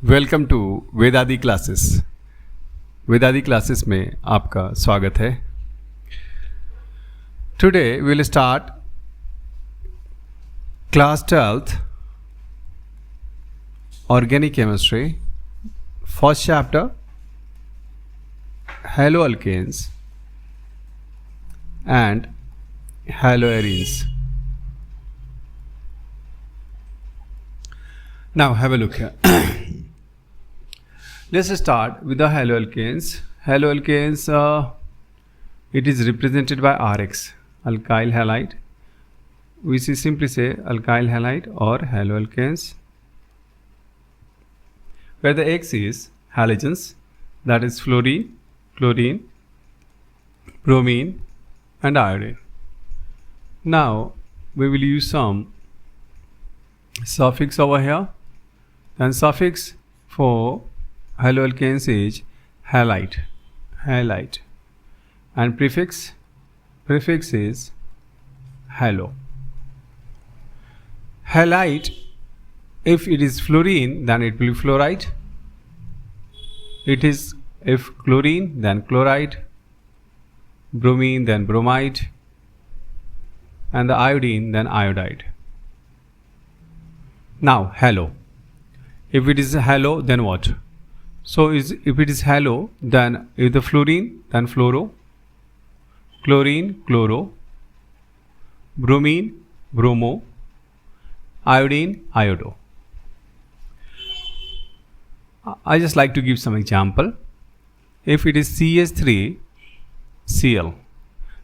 Welcome to Vedadi classes. Vedadi classes में आपका स्वागत है। Today we will start class 12th organic chemistry, first chapter Haloalkanes and Haloarenes. Now have a look here. Let's start with the haloalkanes. Haloalkanes, it is represented by Rx, alkyl halide. We simply say alkyl halide or haloalkanes, where the X is halogens, that is fluorine, chlorine, bromine and iodine. Now we will use some suffix over here, and suffix for haloalkanes is halide, and prefix is halo. Halide, if it is fluorine then it will be fluoride. It is if chlorine then chloride, bromine then bromide, and the iodine then iodide. Now halo, if it is halo then what? So if it is halo, then if the fluorine then fluoro, chlorine chloro, bromine bromo, iodine iodo. I just like to give some example. If it is CH3 Cl,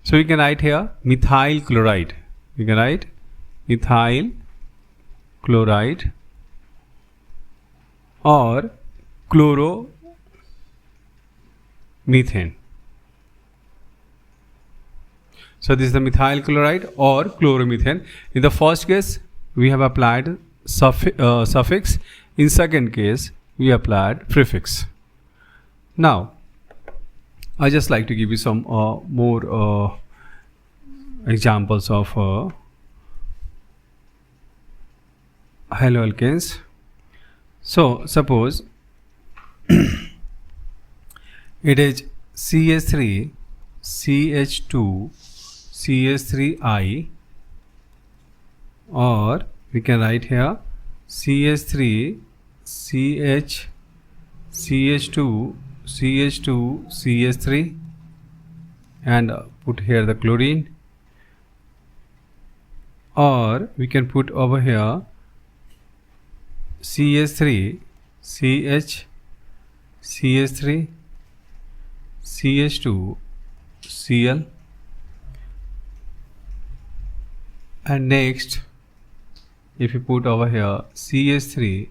so you can write here methyl chloride. You can write methyl chloride or chloromethane. So this is the methyl chloride or chloromethane. In the first case we have applied suffix. In second case we applied prefix. Now I just like to give you some more examples of haloalkanes. So suppose it is CH3 CH2 CH3I, or we can write here CH3 CH CH2 CH2 CH3 and put here the chlorine, or we can put over here CH3 CH CH3 CH2 Cl, and next if you put over here CH3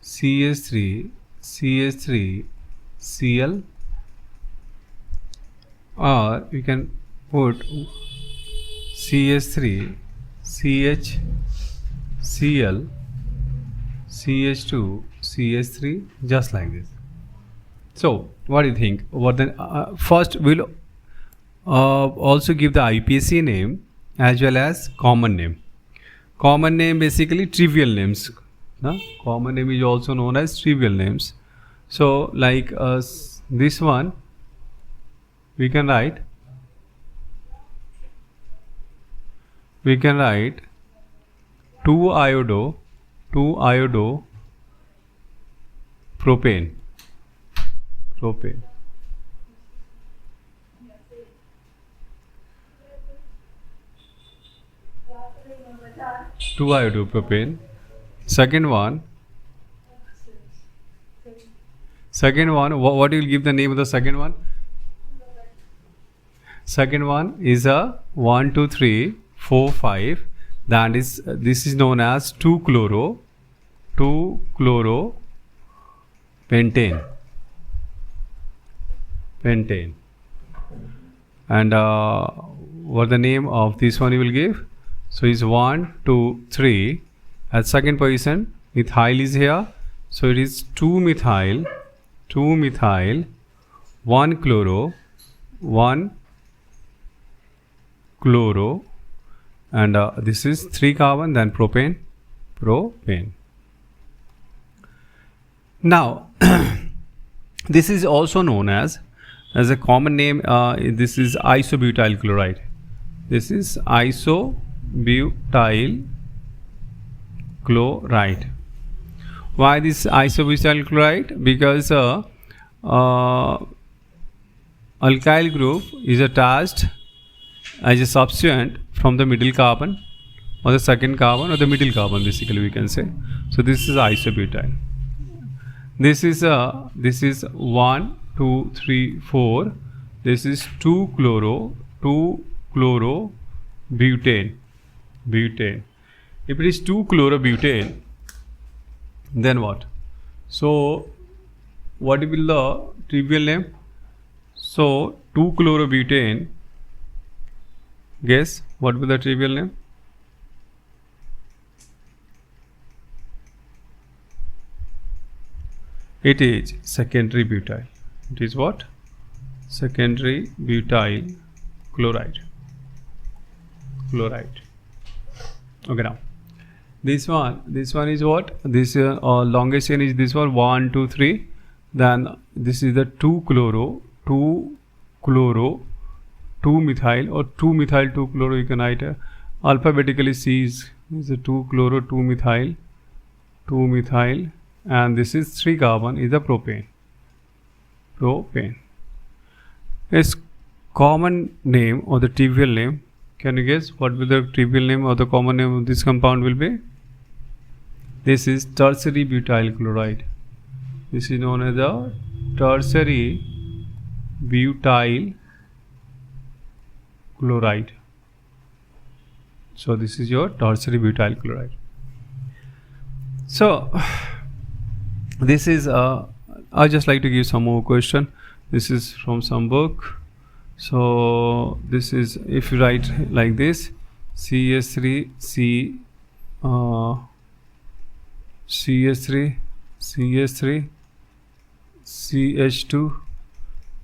CH3 CH3 Cl, or you can put CH3 CH Cl CH2 CH3, just like this. So what do you think? What then? First we'll also give the IPC name as well as common name. Common name basically trivial names. Common name is also known as trivial names. So like this one we can write 2-iodo propane. 2-iodo propane. Second one, what will give the name of the second one? Second one is a 1 2 3 4 5, that is this is known as 2-chloro pentane. And what the name of this one you will give? So is 1 2 3. At second position methyl is here, so it is 2-methyl 1-chloro 1-chloro, and this is 3 carbon, then propane. Now, this is also known as a common name. This is isobutyl chloride. This is isobutyl chloride. Why this isobutyl chloride? Because alkyl group is attached as a substituent from the middle carbon or the second carbon or the middle carbon, basically we can say. So this is isobutyl. This is 1, 2, 3, 4. This is 2 chloro butane. If it is 2 chlorobutane, then what? So what will be the trivial name? So 2 chlorobutane. Guess what will be the trivial name? It is secondary butyl. It is what? Secondary butyl chloride. Okay, now this one is what? This longest chain is this one, 1, 2, 3. Then this is the 2 chloro, 2 methyl, or 2 methyl 2 chloro. You can write alphabetically. C is the 2 chloro 2 methyl, and this is 3 carbon is the propane. Its common name or the trivial name, can you guess what will the trivial name or the common name of this compound will be? This is tertiary butyl chloride. This is known as the tertiary butyl chloride. So this is your tertiary butyl chloride. So this is I just like to give some more question. This is from some book. So this is, if you write like this, CS3 CS3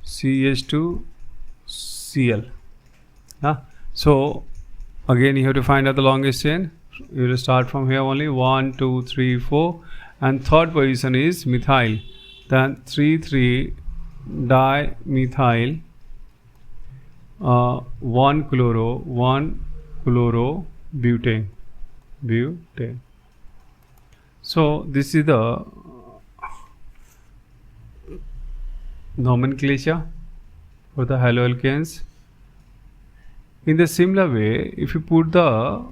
CH2 Cl. So again you have to find out the longest chain. You will start from here only, 1, 2, 3, 4, and third position is methyl. Then 3 dimethyl, 1 chloro butane. So this is the nomenclature for the haloalkanes. In the similar way, if you put the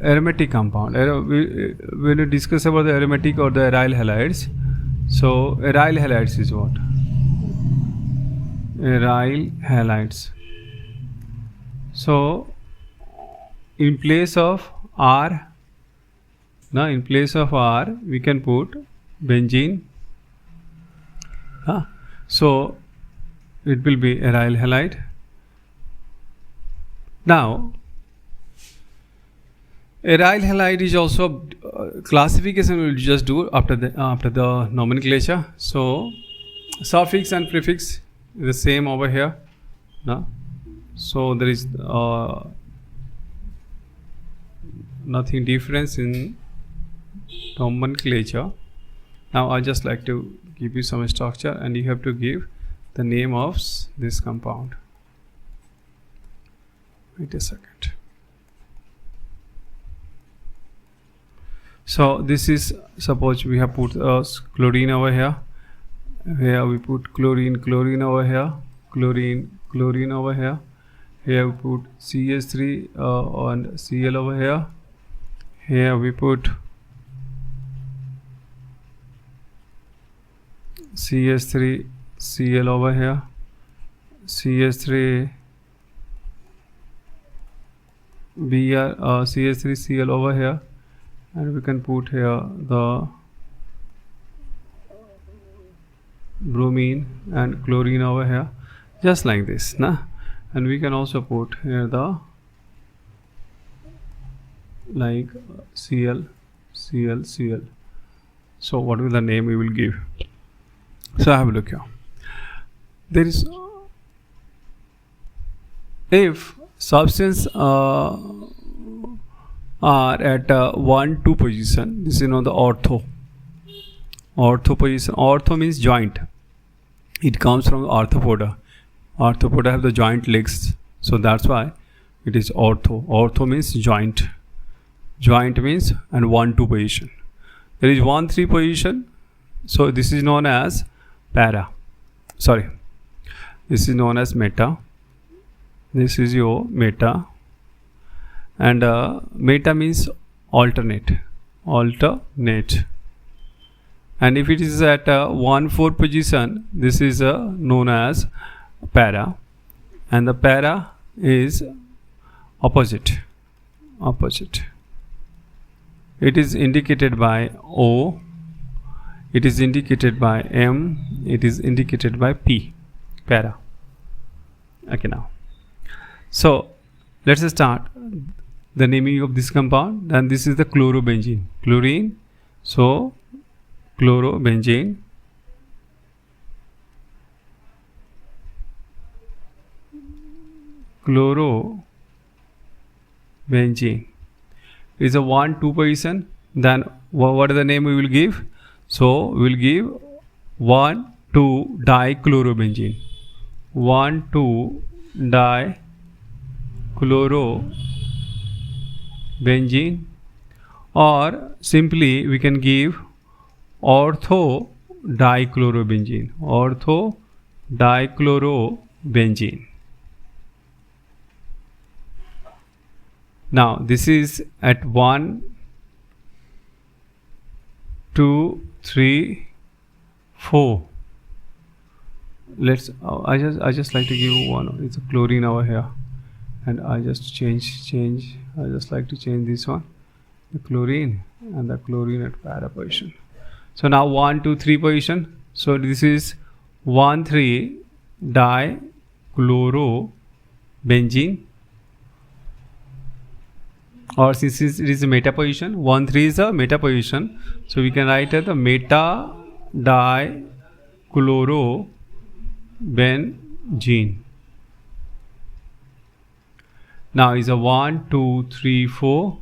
aromatic compound, when you discuss about the aromatic or the aryl halides, so aryl halides is what? Aryl halides. So in place of R, we can put benzene. So it will be aryl halide. Now aryl halide is also classification we will just do after the nomenclature. So suffix and prefix is the same over here. So there is nothing difference in nomenclature. Now I just like to give you some structure, and you have to give the name of this compound. Wait a second. So this is, suppose we have put chlorine over here. Here we put chlorine over here, chlorine over here. Here we put CH3 and Cl over here. Here we put CH3 Cl over here, CH3 Br CH3 Cl over here, and we can put here the bromine and chlorine over here, just like this, and we can also put here the like Cl. So what will the name we will give? So have a look here. There is, if substance are at 1, 2 position, this is the ortho. Ortho position. Ortho means joint. It comes from arthropoda. Arthropoda have the joint legs, so that's why it is ortho. Ortho means joint. Joint means and 1-2 position. There is 1-3 position, so this is known as para. Sorry, this is known as meta. This is your meta, and meta means alternate. Alternate. And if it is at 1-4 position, this is known as para, and the para is opposite. Opposite. It is indicated by O, it is indicated by M, it is indicated by P, para. Okay, now. So let's start the naming of this compound. Then this is the chlorobenzene. Chlorine, so chlorobenzene. Chlorobenzene is a 1-2 position. Then what is the name we will give? So we will give 1,2 dichlorobenzene. 1,2 dichlorobenzene, or simply we can give ortho dichlorobenzene. Ortho dichlorobenzene. Now this is at 1, 2, 3, 4. Let's I just like to give one. It's a chlorine over here, and I just change. I just like to change this one, the chlorine, and the chlorine at para position. So now 1, 2, 3 position. So this is 1,3 dichlorobenzene. Or since it is a meta position, 1,3 is a meta position, so we can write as the meta dichlorobenzene. Now is a 1, 2, 3, 4,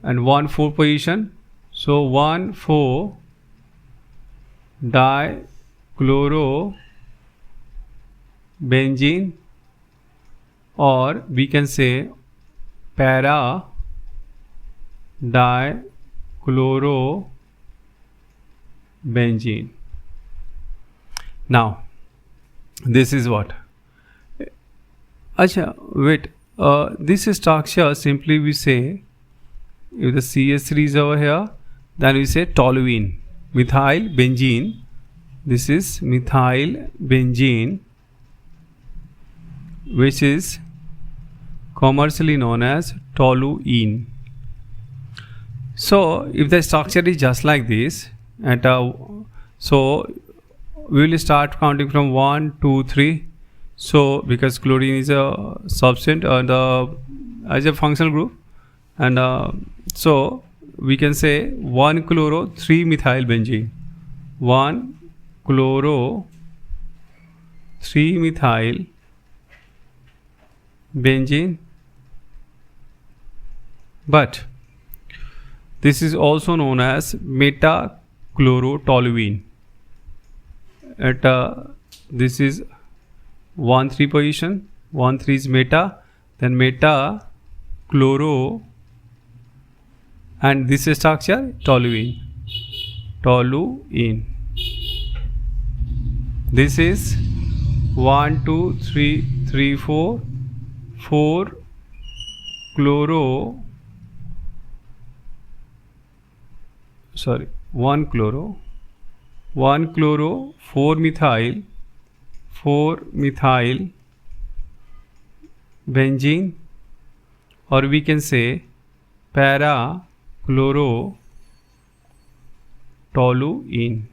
and 1,4 position. So 1,4 dichlorobenzene, or we can say para dichlorobenzene. Now this is what? Acha, wait. This structure simply we say, if the CH3 is over here, then we say toluene, methyl benzene. This is methyl benzene, which is commercially known as toluene. So if the structure is just like this, and so we will start counting from 1, 2, 3. So because chlorine is a substance and as a functional group, and so we can say 1 chloro 3 methyl benzene. 1 chloro 3 methyl benzene. But this is also known as metachlorotoluene. At this is 1,3 position. 1,3 is meta, then meta chloro, and this structure toluene. Toluene. This is 1, 2, 3, 3, 4, 4 chloro. 1 chloro, 4 methyl benzene, or we can say para chloro toluene.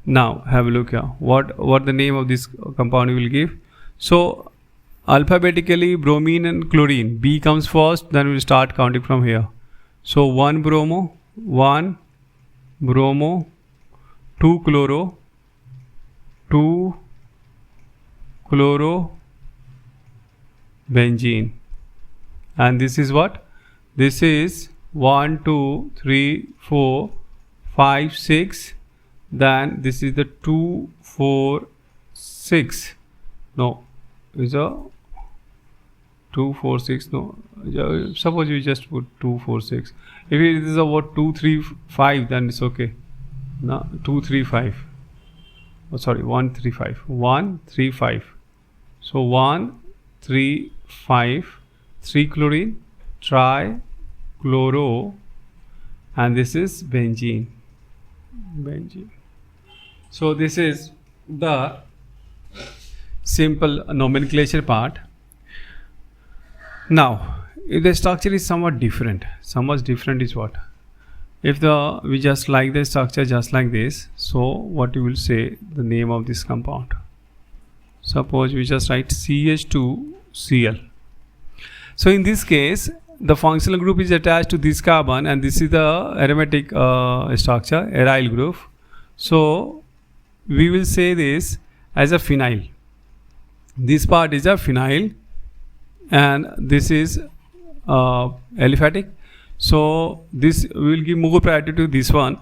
Now have a look here. What the name of this compound we will give? So alphabetically, bromine and chlorine, B comes first, then we will start counting from here. So 1 bromo, 2 chloro, 2 chloro benzene, and this is what? This is 1 2 3 4 5 6. Then this is the 2 4 6. No, is a 2 4 6. No, suppose you just put 2 4 6. If it is about 2 3 5, then it's okay. No, 2 3 5. Oh, sorry, 1 3 5. 1 3 5. So 1 3 5. 3 chlorine, tri chloro, and this is benzene. So this is the simple nomenclature part. Now, if the structure is somewhat different is what? If we just like the structure just like this, so what you will say the name of this compound? Suppose we just write CH2Cl. So in this case, the functional group is attached to this carbon, and this is the aromatic structure, aryl group. So we will say this as a phenyl. This part is a phenyl, and this is aliphatic. So this will give more priority to this one.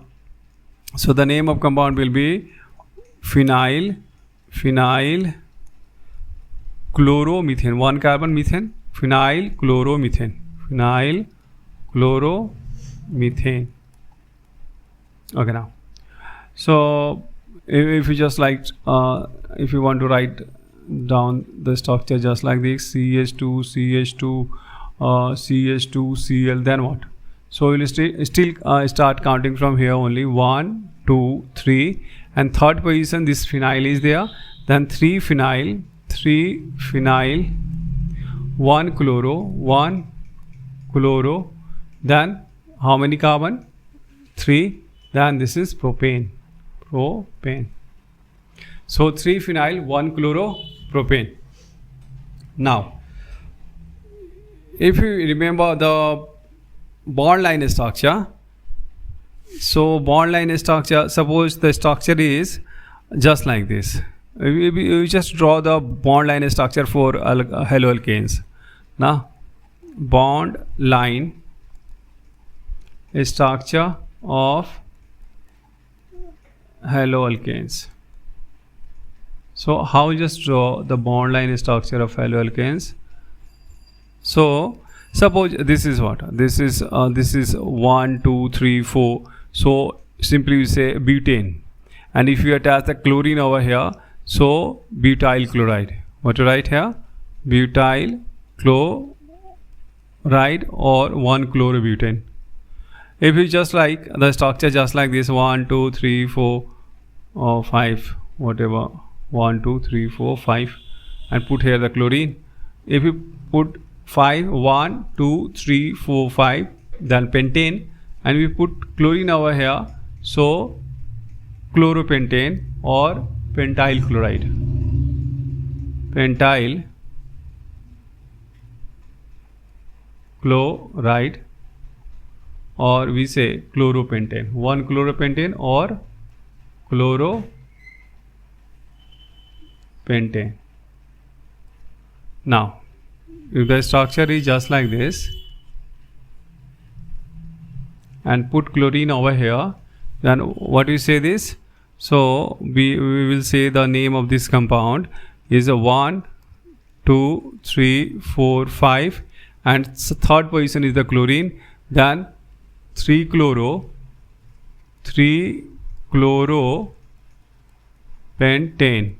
So the name of compound will be phenyl chloromethane. One carbon methane. Phenyl chloromethane. Okay, now. So if you just like, if you want to write down the structure just like this, CH2, CH2Cl, then what? So we'll still start counting from here only. 1 2 3, and third position this phenyl is there. Then 3 phenyl, 1 chloro, then how many carbon? 3. Then this is propane. So 3 phenyl, 1 chloro, propane. Now, if you remember the bond line structure, so bond line structure, suppose the structure is just like this. We just draw the bond line structure for haloalkanes. Now, bond line structure of haloalkanes. So how just draw the bond line structure of haloalkanes? So suppose this is what? This is 1 2 3 4. So simply we say butane, and if you attach the chlorine over here, so butyl chloride. What to write here? Butyl chloride or 1 chlorobutane. If you just like the structure just like this, 1 2 3 4 or 5, whatever, 1 2 3 4 5, and put here the chlorine. If you put 5 1 2 3 4 5, then pentane, and we put chlorine over here, so chloropentane or pentyl chloride. Pentyl chloride, or we say chloropentane. 1 chloropentane or chloropentane. Now, if the structure is just like this, and put chlorine over here, then what we say this? So we will say the name of this compound is a 1 2 3 4 5, and third position is the chlorine. Then 3 chloropentane.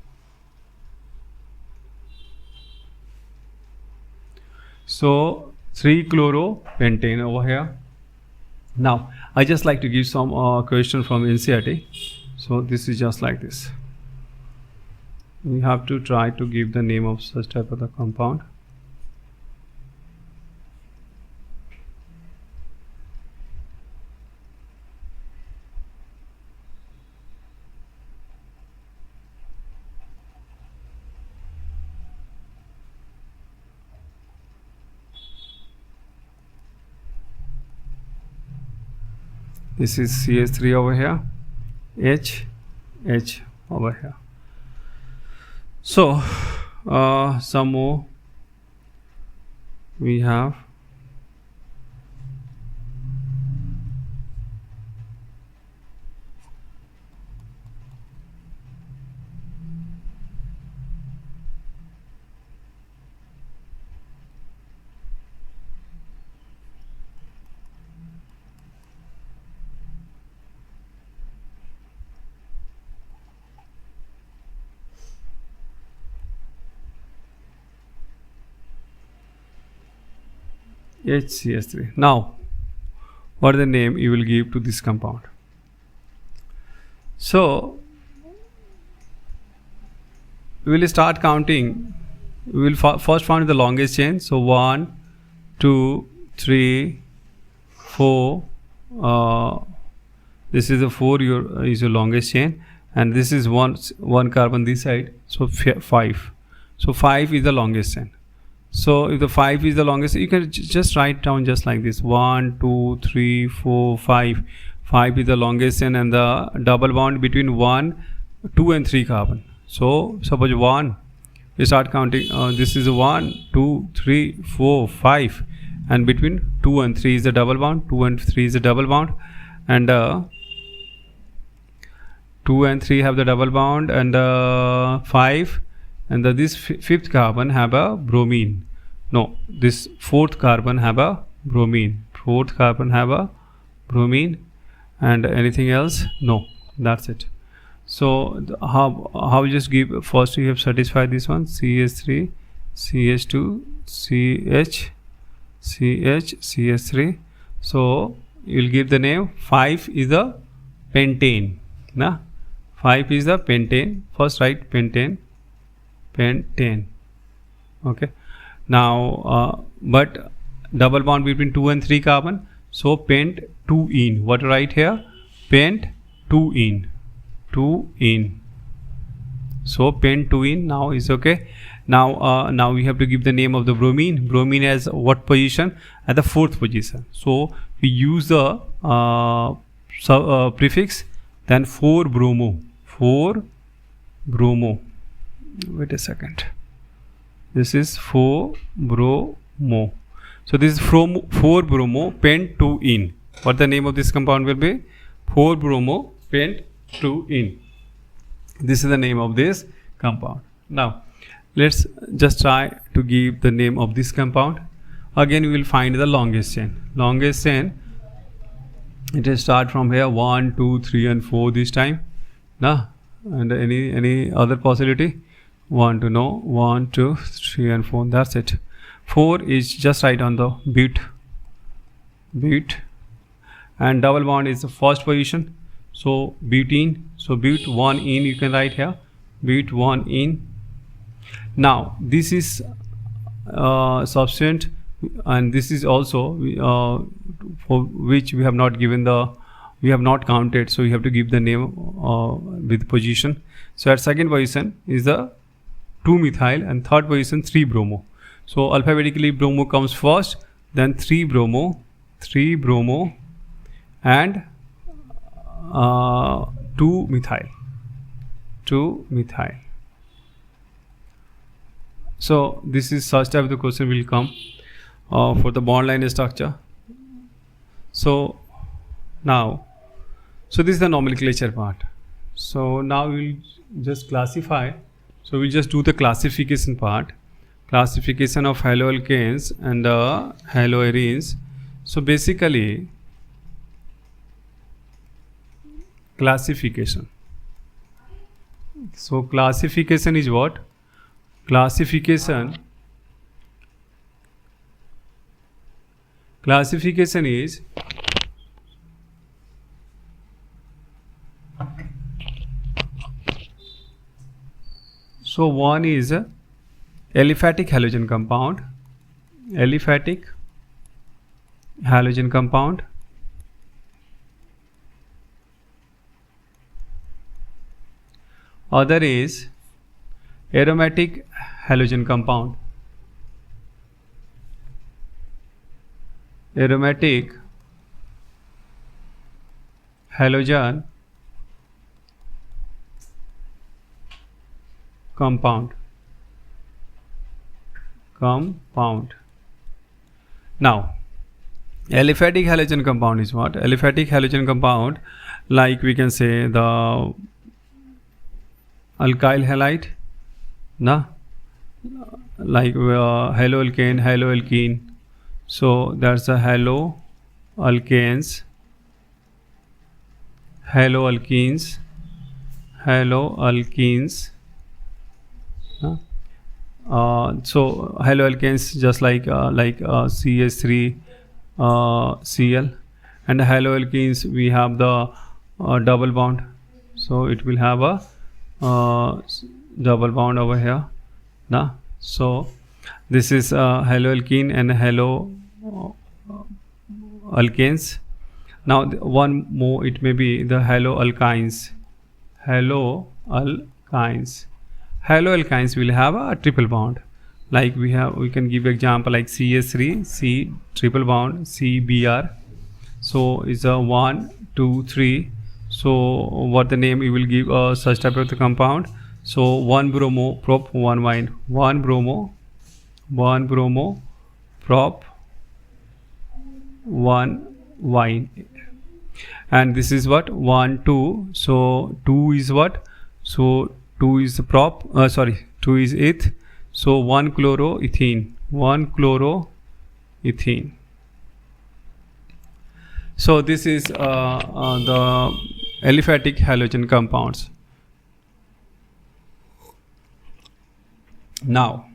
So 3 chloropentane over here. Now I just like to give some question from NCERT. So this is just like this. We have to try to give the name of such type of the compound. This is CH3 over here, H over here. So some more we have HCS3. Now what is the name you will give to this compound? So we will start counting. We will first find the longest chain. So 1 2 3 4, this is the 4 is your longest chain, and this is one carbon this side, so 5. So 5 is the longest chain. So if the 5 is the longest, you can just write down just like this: 1 2 3 4 5. 5 is the longest chain, and the double bond between 1 2 and 3 carbon. So suppose 1, we start counting, this is 1 2 3 4 5, and between 2 and 3 is the double bond, 2 and 3 is the double bond, and 2 and 3 have the double bond, and 5, and this fifth carbon have a bromine. No, this fourth carbon have a bromine. Fourth carbon have a bromine, and anything else? No, that's it. So how you just give, first you have satisfied this one: CH3, CH2, CH, CH, CH3. So you'll give the name 5 is the pentane. Na? 5 is the pentane. First write pentane. Pentane. Okay. Now but double bond between 2 and 3 carbon. So pent 2-ene. What write here? Pent 2-ene. 2-ene. So pent 2-ene now is okay. Now we have to give the name of the bromine. Bromine as what position? At the 4th position. So we use the prefix, then 4-bromo. 4-bromo. Wait a second. This is 4-bromo. So this is 4-bromo pent 2-ene. What the name of this compound will be? 4-bromo pent 2-ene. This is the name of this compound. Now let's just try to give the name of this compound. Again we will find the longest chain. Longest chain, it will start from here 1 2 3 and 4 this time. Nah? And any other possibility? 1 to know 1 2 3 and 4. That's it. 4 is just right on the bute, and double bond is the first position. So butene. So but 1-ene you can write here. But 1-ene. Now this is substituent, and this is also for which we have not given we have not counted, so you have to give the name with position. So at second position is the 2-methyl, and third position 3-bromo. So alphabetically bromo comes first, then 3-bromo, and 2-methyl. So this is such type of the question will come for the bond line structure. So now, so this is the nomenclature part. So now we'll just classify. So we'll just do the classification part. Classification of haloalkanes and haloarenes. So basically, classification. So classification is what? Classification is so one is a aliphatic halogen compound. Aliphatic halogen compound. Other is aromatic halogen compound. Aromatic halogen compound. Now, aliphatic halogen compound is what? Aliphatic halogen compound, like we can say the alkyl halide, like haloalkane, haloalkene. So that's the haloalkanes, haloalkenes. So haloalkanes just like CH3, Cl, and haloalkenes we have the double bond, so it will have a double bond over here. Now, so this is haloalkene and haloalkanes. Now one more, it may be the haloalkynes. Haloalkynes will have a triple bond. Like we can give example like CH3, C triple bond, CBr. So it's a 1, 2, 3. So what the name you will give such type of the compound? So 1 bromo prop 1 wine, 1 bromo prop 1 wine, and this is what 1, 2. So 2 is what? So 2 is the prop. 2 is eth. So 1 chloroethene. So this is the aliphatic halogen compounds. Now,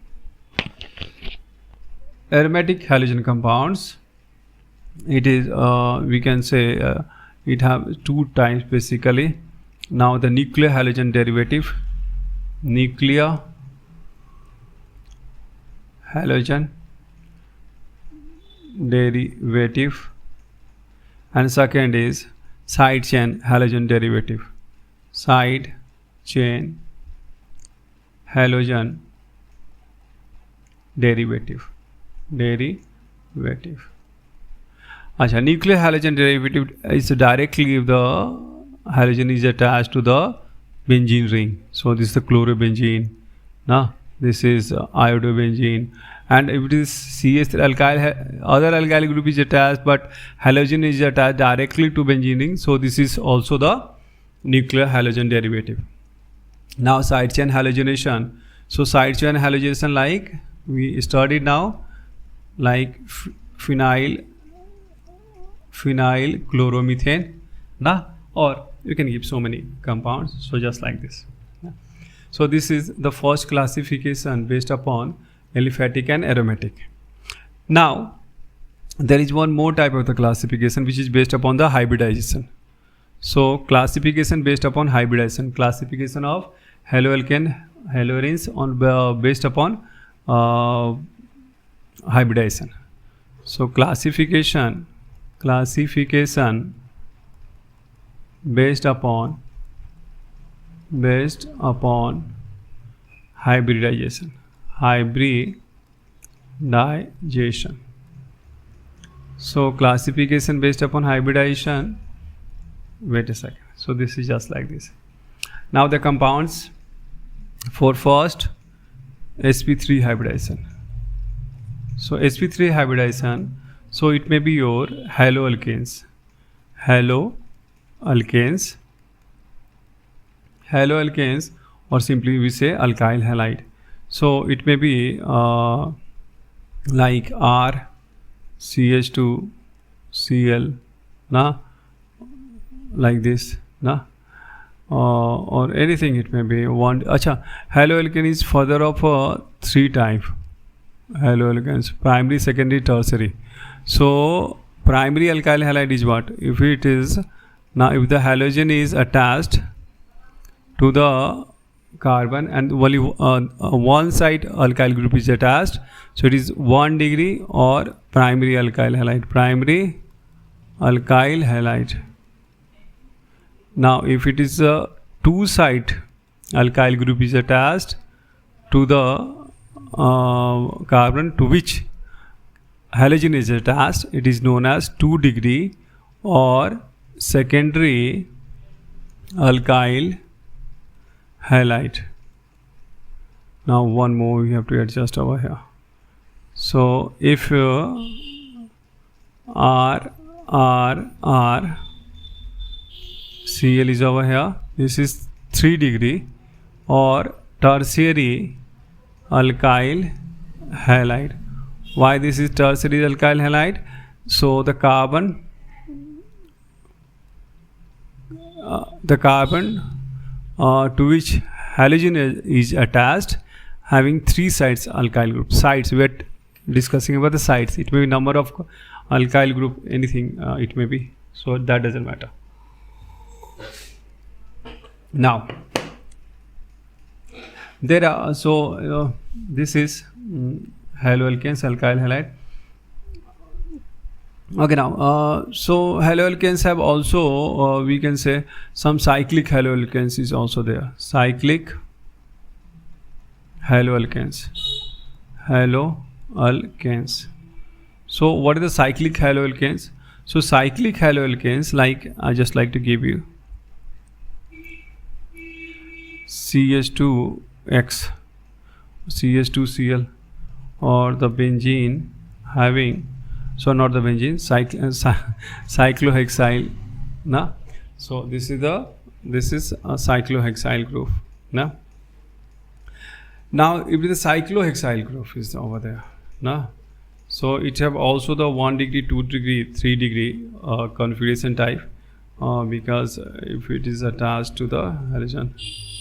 aromatic halogen compounds. It is we can say it have two types basically. Now the nuclear halogen derivative, nuclear halogen derivative, and second is side chain halogen derivative, side chain halogen derivative. Acha, nuclear halogen derivative is directly if the halogen is attached to the benzene ring. So this is the chlorobenzene. Now this is iodobenzene, and if it is CH3 alkyl, other alkyl group is attached, but halogen is attached directly to benzene ring. So this is also the nuclear halogen derivative. Now side chain halogenation. So side chain halogenation, like we studied now, like phenyl chloromethane, or you can give so many compounds. So just like this. So this is the first classification based upon aliphatic and aromatic. Now there is one more type of the classification which is based upon the hybridization. So classification based upon hybridization, classification of haloarenes on based upon hybridization. So classification based upon hybridization. So classification based upon hybridization. Wait a second. So this is just like this. Now the compounds for first sp3 hybridization. So sp3 hybridization. So it may be your haloalkanes, or simply we say alkyl halide. So it may be like R CH2 Cl, like this, or anything it may be. One haloalkane is further of 3 type haloalkanes: primary, secondary, tertiary. So primary alkyl halide is what? If it is, now if the halogen is attached to the carbon and only one side alkyl group is attached, so it is 1 degree or primary alkyl halide. Now if it is a 2 side alkyl group is attached to the carbon to which halogen is attached, it is known as 2 degree or secondary alkyl halide. Now one more we have to adjust over here. So if R Cl is over here, this is 3 degree or tertiary alkyl halide. Why this is tertiary alkyl halide? So the carbon to which halogen is attached having 3 sides alkyl group. Sides, we are discussing about the sides. It may be number of alkyl group, anything it may be. So that doesn't matter. Now there are this is haloalkanes, alkyl halide. Okay, now so haloalkanes have also we can say some cyclic haloalkanes is also there. Cyclic haloalkanes. So what is the cyclic haloalkanes? So cyclic haloalkanes, like I just like to give you CH2X, CH2Cl, or the benzene having, so not the benzene, cyclohexyl, na. So this is a cyclohexyl group, na. Now if the cyclohexyl group is over there, na, so it have also the 1 degree, 2 degree, 3 degree configuration type, because if it is attached to the halogen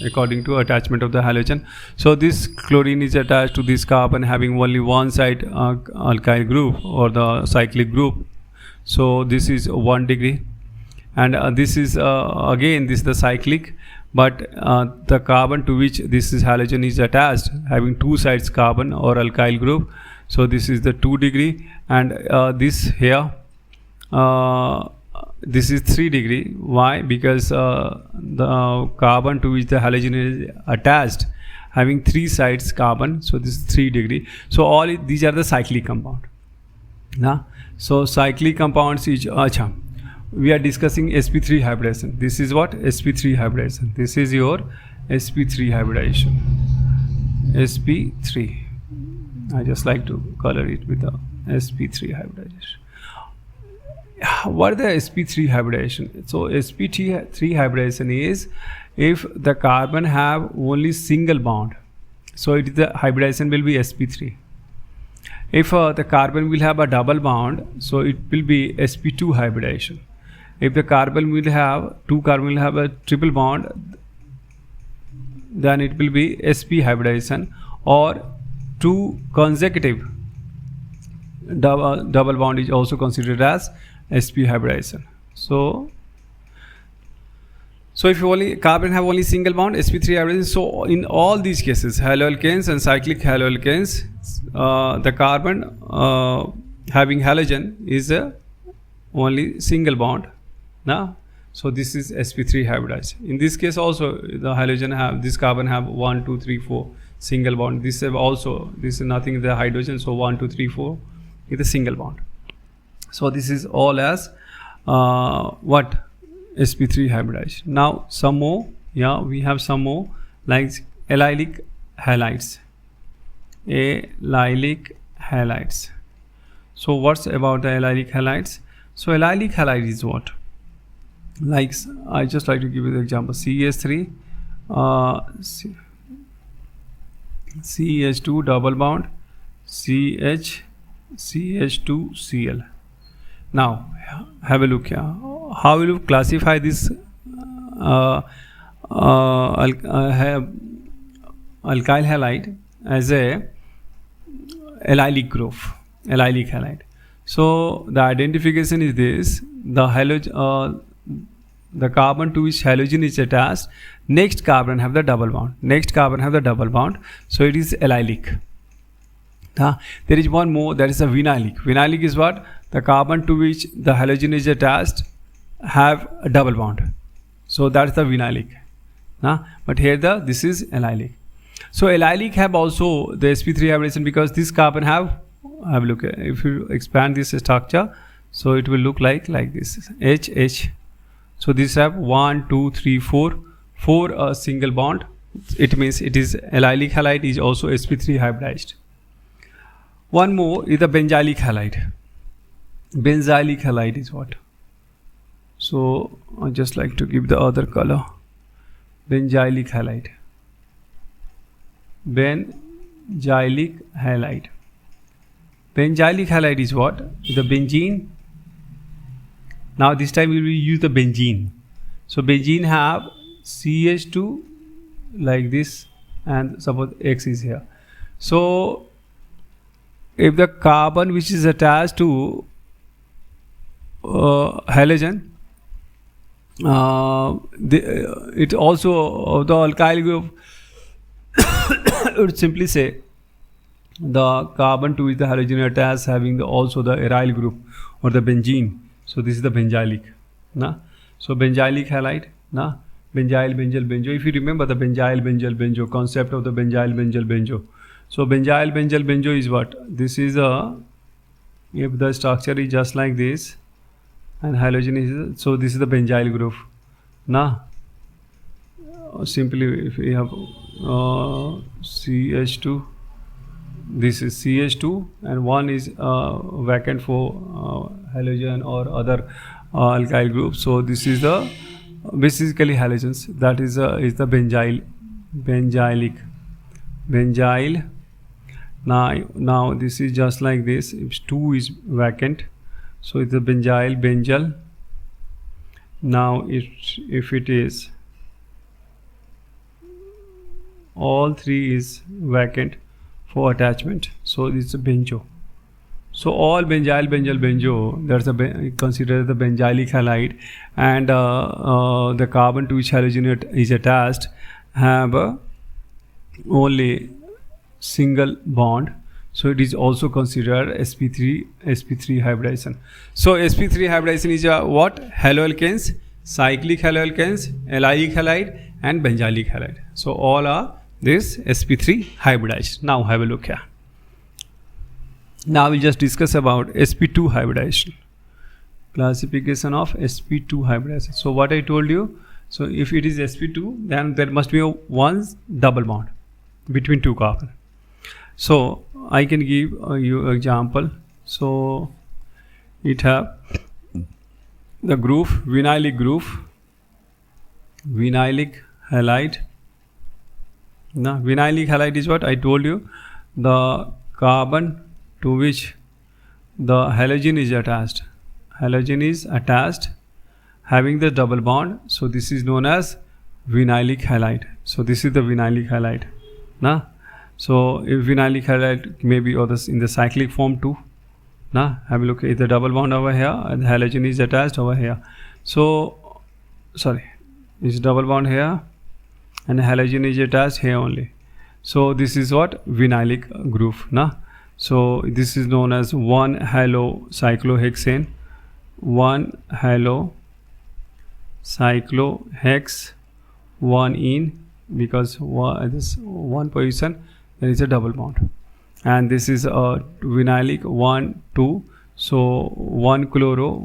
according to attachment of the halogen. So this chlorine is attached to this carbon having only one side alkyl group or the cyclic group. So this is 1 degree, and this is again this is the cyclic, but the carbon to which this is halogen is attached having two sides carbon or alkyl group. So this is the 2 degree, and this here this is 3 degree. Why? Because the carbon to which the halogen is attached having 3 sides carbon, so this is 3 degree. So all these are the cyclic compound. Now, so cyclic compounds is we are discussing sp3 hybridization. This is what? sp3 hybridization. This is your sp3 hybridization. sp3. I just like to color it with the sp3 hybridization. What is the sp3 hybridization? So sp3 hybridization is if the carbon have only single bond, so it is the hybridization will be sp3. If the carbon will have a double bond, so it will be sp2 hybridization. If the carbon will have two carbon will have a triple bond, then it will be sp hybridization, or two consecutive double bond is also considered as sp hybridization. So if you only carbon have only single bond, sp3 hybridization. So in all these cases, haloalkanes and cyclic haloalkanes, the carbon having halogen is only single bond. Now, so this is sp3 hybridized. In this case also, the halogen have this carbon have 1, 2, 3, 4 single bond. This have also, this is nothing the hydrogen. So 1, 2, 3, 4 is a single bond. So this is all as what? sp3 hybridized. Now some more, we have some more like allylic halides. Allylic halides. So what's about the allylic halides? So allylic halide is what? Like I just like to give you the example. CH3 CH2 double bond CH2Cl. Now have a look here. How will you classify this alkyl halide as a allylic group, allylic halide? So the identification is this: the halogen, the carbon to which halogen is attached, next carbon have the double bond. Next carbon have the double bond. So it is allylic. There is one more, that is a vinylic. Vinylic is what? The carbon to which the halogen is attached have a double bond. So that's the vinylic. But here this is allylic. So allylic have also the sp3 hybridization, because this carbon have a look. If you expand this structure, so it will look like this HH. So this have 1, 2, 3, 4 single bond. It means it is allylic halide is also sp3 hybridized. One more is the benzylic halide. Benzylic halide is what? So I just like to give the other color. Benzylic halide. Benzylic halide. Benzylic halide is what? The benzene. Now this time we will use the benzene. So benzene have CH2 like this, and suppose X is here. So if the carbon which is attached to halogen, it also the alkyl group would simply say the carbon to which the halogen attached having also the aryl group or the benzene. So this is the benzylic. Na? So benzylic halide. Na? Benzyl, benzyl, benzo. If you remember the benzyl, benzyl, benzo concept of the benzyl, benzyl, benzo. So benzyl, benzyl, benzo is what? This is a, if the structure is just like this and halogen is, so this is the benzyl group. Na? Simply if we have CH2, this is CH2 and one is vacant for halogen or other alkyl group. So this is the basically halogens, that is the benzyl, benzylic, benzyl. Now this is just like this. If 2 is vacant, so it's the benzyl, benzyl. Now if it is all 3 is vacant for attachment, so it's a benzo. So all benzyl, benzyl, benzo, that's considered the benzylic halide, and the carbon to which halogen is attached have only single bond. So it is also considered sp3 hybridization. So sp3 hybridization is what? Haloalkanes, cyclic haloalkanes, allylic halide, and benzylic halide. So all are this sp3 hybridized. Now have a look here. Now we'll just discuss about sp2 hybridization. Classification of sp2 hybridization. So what I told you, so if it is sp2, then there must be one double bond between 2 carbon. So I can give you an example. So it have the group, vinylic group, vinylic halide. Now vinylic halide is what I told you, the carbon to which the halogen is attached. Halogen is attached having the double bond. So this is known as vinylic halide. So this is the vinylic halide. Na? So if vinylic halide may be in the cyclic form too. Na? Have a look at the double bond over here and the halogen is attached over here. So sorry, it's double bond here and the halogen is attached here only. So this is what? Vinylic group. Na? So this is known as 1 halo cyclohexane, 1 halo cyclohex, 1 in, because this one position there is a double bond, and this is a vinylic 1 2. So 1 chloro,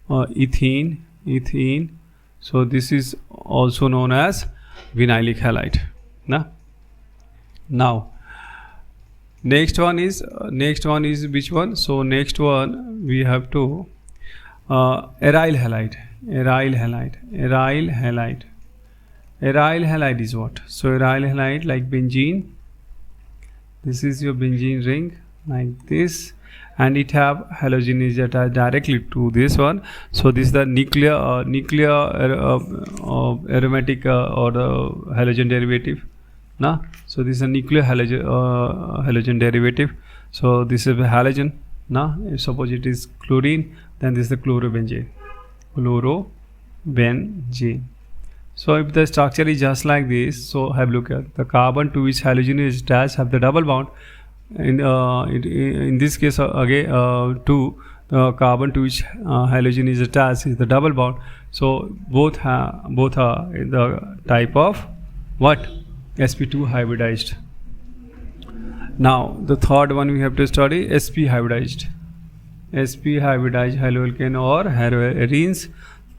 ethene. So this is also known as vinylic halide. Now next one is which one? So next one we have to aryl halide. Aryl halide is what? So aryl halide like benzene. This is your benzene ring like this, and it have halogen is attached directly to this one. So this is the nuclear aromatic or the halogen derivative. Na? So this is a nuclear halogen derivative. So this is a halogen. Na? If suppose it is chlorine, then this is the chlorobenzene. So if the structure is just like this, so have a look at the carbon to which halogen is attached have the double bond. In this case again the carbon to which halogen is attached is the double bond. So both are the type of what? sp2 hybridized. Now the third one we have to study sp hybridized. sp hybridized haloalkane or haloarenes.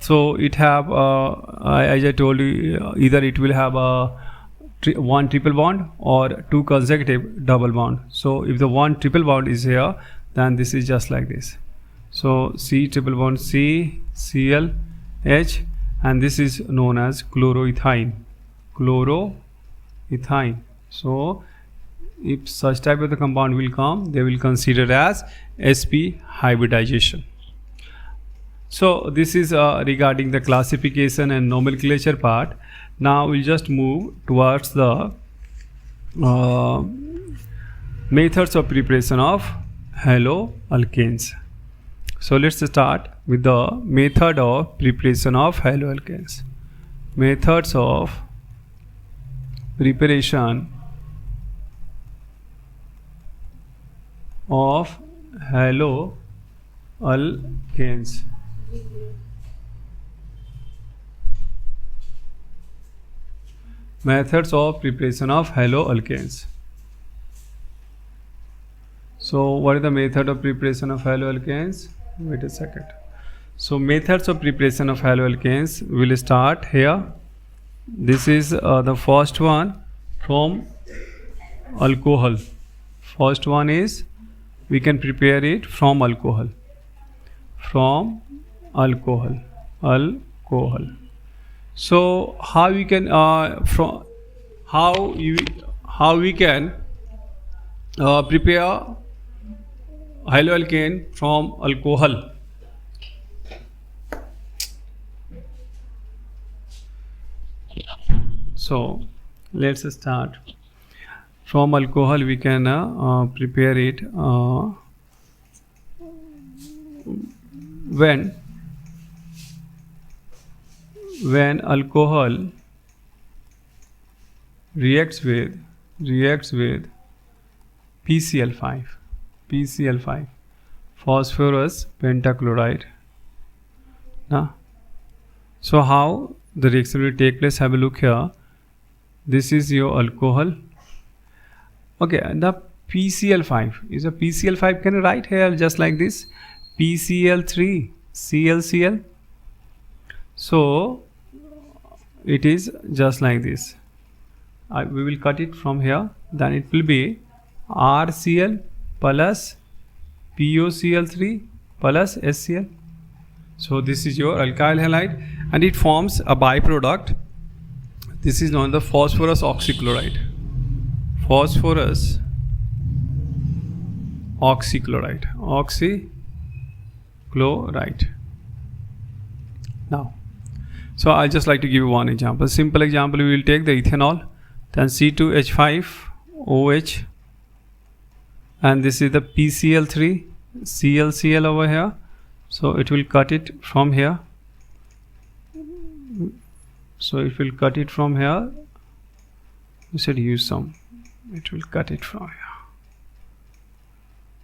So it have as I told you, either it will have one triple bond or 2 consecutive double bond. So if the one triple bond is here, then this is just like this. So C triple bond C, Cl, H, and this is known as chloroethine. So if such type of the compound will come, they will consider as sp hybridization. So this is regarding the classification and nomenclature part. Now we'll just move towards the methods of preparation of haloalkanes. So let's start with the method of preparation of haloalkanes. Methods of preparation of haloalkanes. Methods of preparation of haloalkanes. So what is the method of preparation of haloalkanes? Wait a second. So methods of preparation of haloalkanes will start here. This is the first one from alcohol. First one is we can prepare it from alcohol. From alcohol. Alcohol. So how we can how we can prepare haloalkane from alcohol. So let's start. From alcohol we can prepare it when alcohol reacts with PCl5 phosphorus pentachloride. Now, so how the reaction will take place? Have a look here. This is your alcohol. Okay, and the PCl5 is a PCl5. Can you write here just like this? PCl3 ClCl. So it is just like this. We will cut it from here. Then it will be RCl plus POCl3 plus HCl. So this is your alkyl halide and it forms a byproduct. This is known as the phosphorus oxychloride. Phosphorus oxychloride. Oxychloride. Now, so I just like to give you one example. Simple example, we will take the ethanol, then C2H5OH, and this is the PCl3 ClCl over here. So it will cut it from here. So it will cut it from here. You should use some. It will cut it from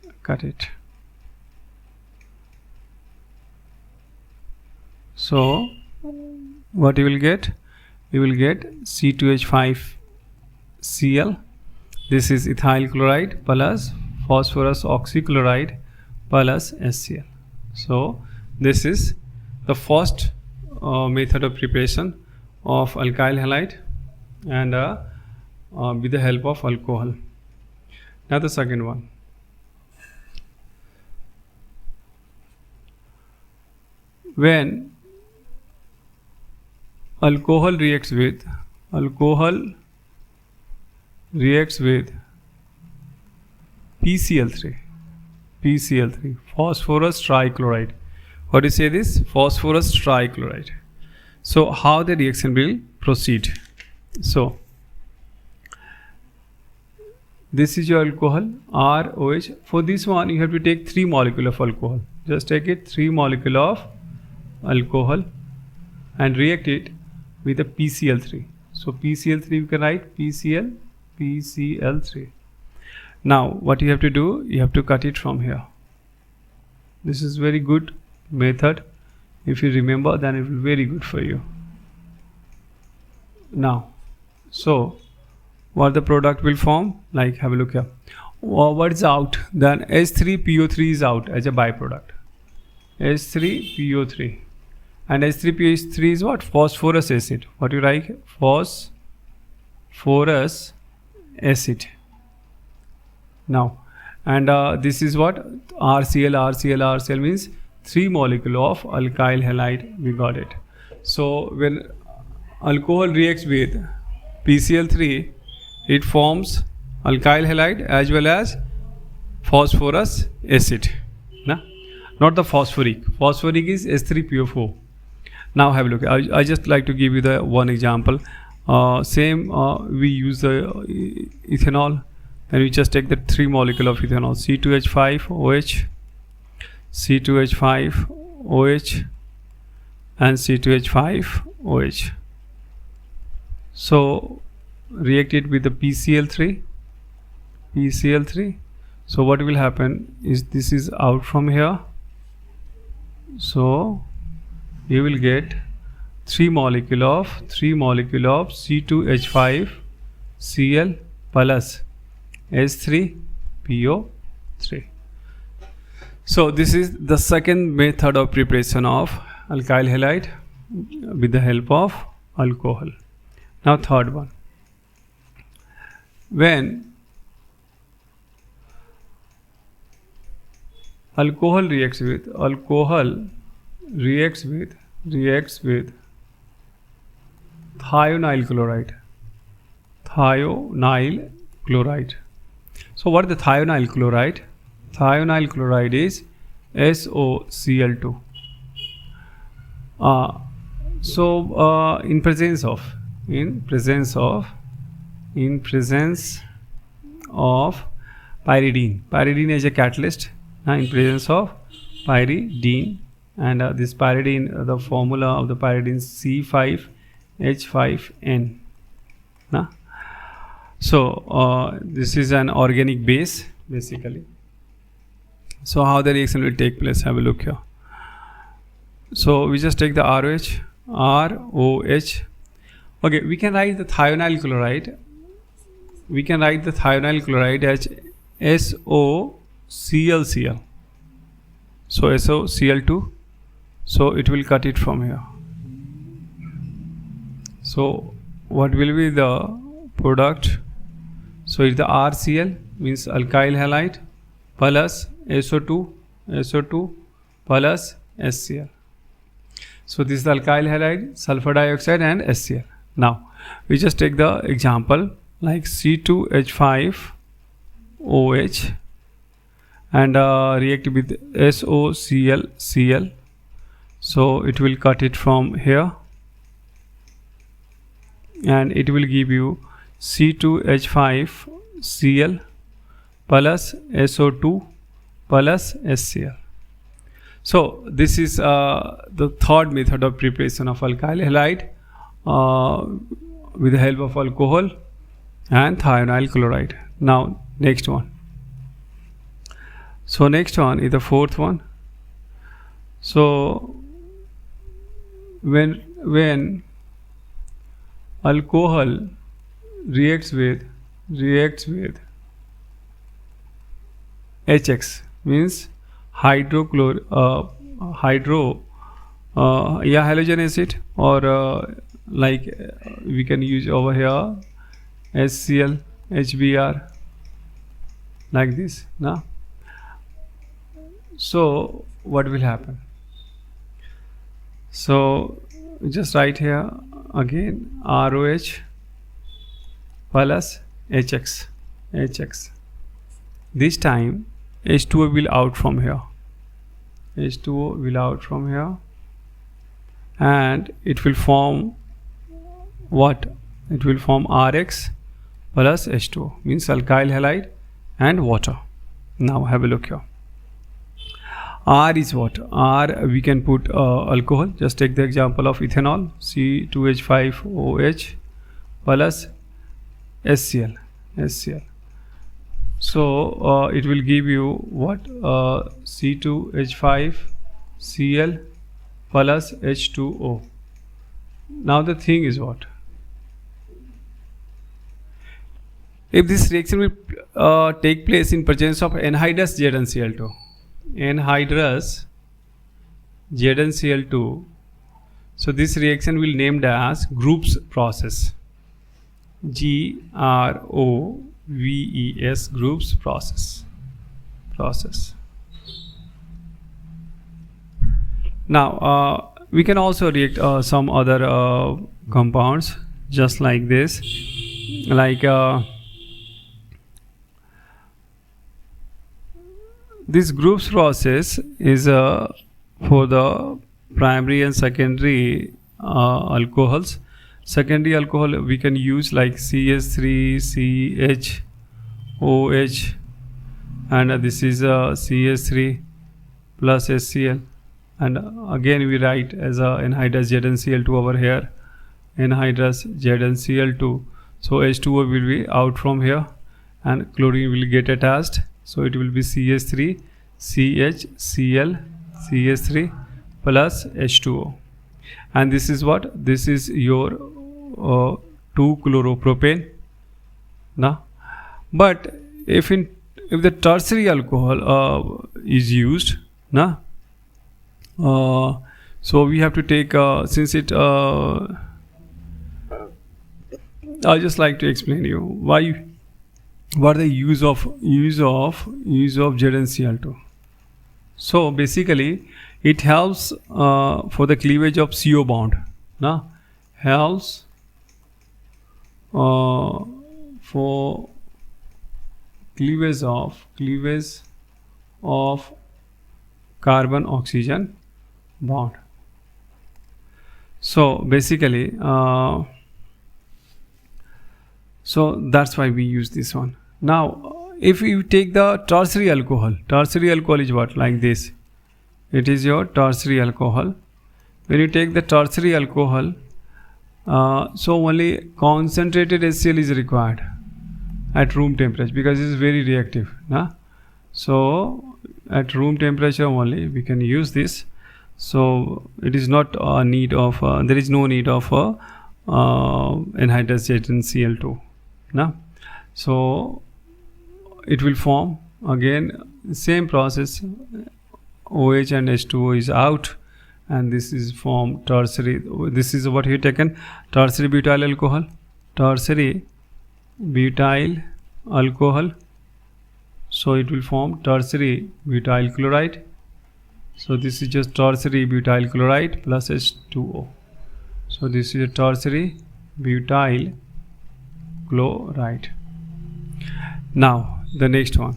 here. Cut it. So what you will get? You will get C2H5Cl. This is ethyl chloride plus phosphorus oxychloride plus HCl. So this is the first method of preparation of alkyl halide and with the help of alcohol. Now the second one. When alcohol reacts with PCl3 phosphorus trichloride. What do you say this? Phosphorus trichloride. So how the reaction will proceed? So this is your alcohol ROH. For this one you have to take 3 molecules of alcohol. Just take it 3 molecules of alcohol and react it with the PCl3. So PCl3 you can write PCl3. Now what you have to do? You have to cut it from here. This is very good method. If you remember, then it will be very good for you. Now, so what the product will form? Like, have a look here. What is out? Then H3PO3 is out as a byproduct. H3PO3. And H3PO3 is what? Phosphorus acid. What you write? Phosphorus acid. Now, and this is what? RCl means 3 molecules of alkyl halide. We got it. So when alcohol reacts with PCl3, it forms alkyl halide as well as phosphorus acid. Not the phosphoric. Phosphoric is H3PO4. Now have a look. I just like to give you the one example. We use the ethanol, and we just take the 3 molecules of ethanol, C2H5OH. C2H5OH and C2H5OH. So react it with the PCl3. So what will happen is this is out from here. So you will get 3 molecule of C2H5Cl plus H3PO3. So this is the second method of preparation of alkyl halide with the help of alcohol. Now third one. When alcohol reacts with thionyl chloride. So what is the thionyl chloride? Thionyl chloride is SOCl2. In presence of pyridine. Pyridine is a catalyst. In presence of pyridine, and this pyridine, the formula of the pyridine is C5H5N. So this is an organic base basically. So how the reaction will take place, have a look here. So we just take the ROH. Okay, we can write the thionyl chloride. As SOClCl. So SOCl2. So it will cut it from here. So what will be the product? So it's the RCl, means alkyl halide, plus SO2 plus HCl. So this is the alkyl halide, sulfur dioxide and HCl. Now we just take the example like C2H5OH and react with SOClCl. So it will cut it from here and it will give you C2H5Cl plus SO2 plus HCl. So this is the third method of preparation of alkyl halide with the help of alcohol and thionyl chloride. Now next one. So next one is the fourth one. So when alcohol reacts with HX, means halogen acid, or like we can use over here HCl, HBr, like this. Now, so what will happen? So just write here again ROH plus HX. This time H2O will out from here. And it will form what? It will form RX plus H2O, means alkyl halide and water. Now have a look here. R is what? R we can put alcohol. Just take the example of ethanol, C2H5OH plus HCl. So it will give you what? C2H5Cl plus H2O. Now the thing is what? If this reaction will take place in presence of anhydrous ZnCl2. So this reaction will named as Group's process. GROVES, Group's process. Now we can also react some other compounds just like this, like this Group's process is for the primary and secondary alcohols. Secondary alcohol we can use like CH3, CH, OH, and this is CH3, plus HCl, and again we write as a anhydrous ZnCl2 over here, anhydrous ZnCl2. So H2O will be out from here and chlorine will get attached, so it will be CH3 CHCl CH3 plus H2O, and this is what, this is your 2-chloropropane now. But if the tertiary alcohol is used now, so we have to take since it I just like to explain you what the use of ZnCl2. So basically it helps for the cleavage of CO bond now, helps for cleavage of carbon oxygen bond. So basically so that's why we use this one. Now if you take the tertiary alcohol is what, like this, it is your tertiary alcohol. When you take the tertiary alcohol, so only concentrated HCl is required at room temperature because it is very reactive nah? So at room temperature only we can use this. So it is not a need of there is no need of anhydrous ZnCl2 nah? So it will form again same process, OH and H2O is out, and this is form tertiary, this is what you taken, tertiary butyl alcohol, so it will form tertiary butyl chloride. So this is just tertiary butyl chloride plus H2O, so this is a tertiary butyl chloride. Now the next one,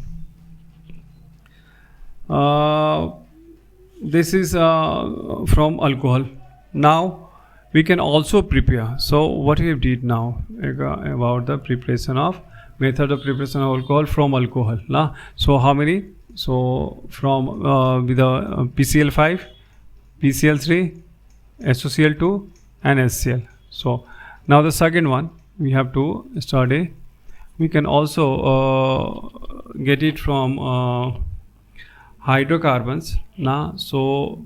this is from alcohol. Now we can also prepare. So what we did now about the preparation of method of preparation of alcohol from alcohol nah? So how many? So from with the PCl5, PCl3, SOCl2 and HCl. So now the second one we have to study. We can also get it from hydrocarbons now. So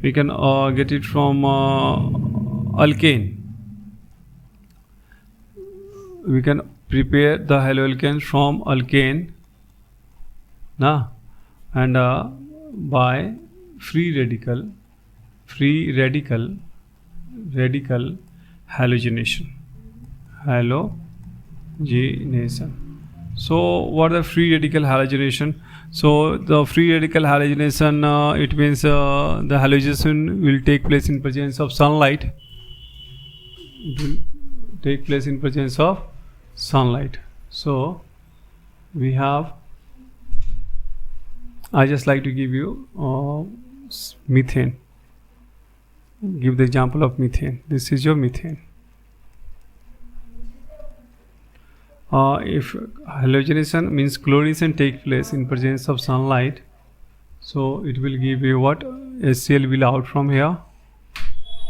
we can get it from alkane. We can prepare the haloalkanes from alkane now, and by free radical halogenation. So what the free radical halogenation? So the free radical halogenation, it means the halogenation will take place in presence of sunlight. It will take place in presence of sunlight. So we have, I just like to give you methane. Give the example of methane. This is your methane. If halogenation means chlorination takes place in presence of sunlight, so it will give you what? HCl will out from here,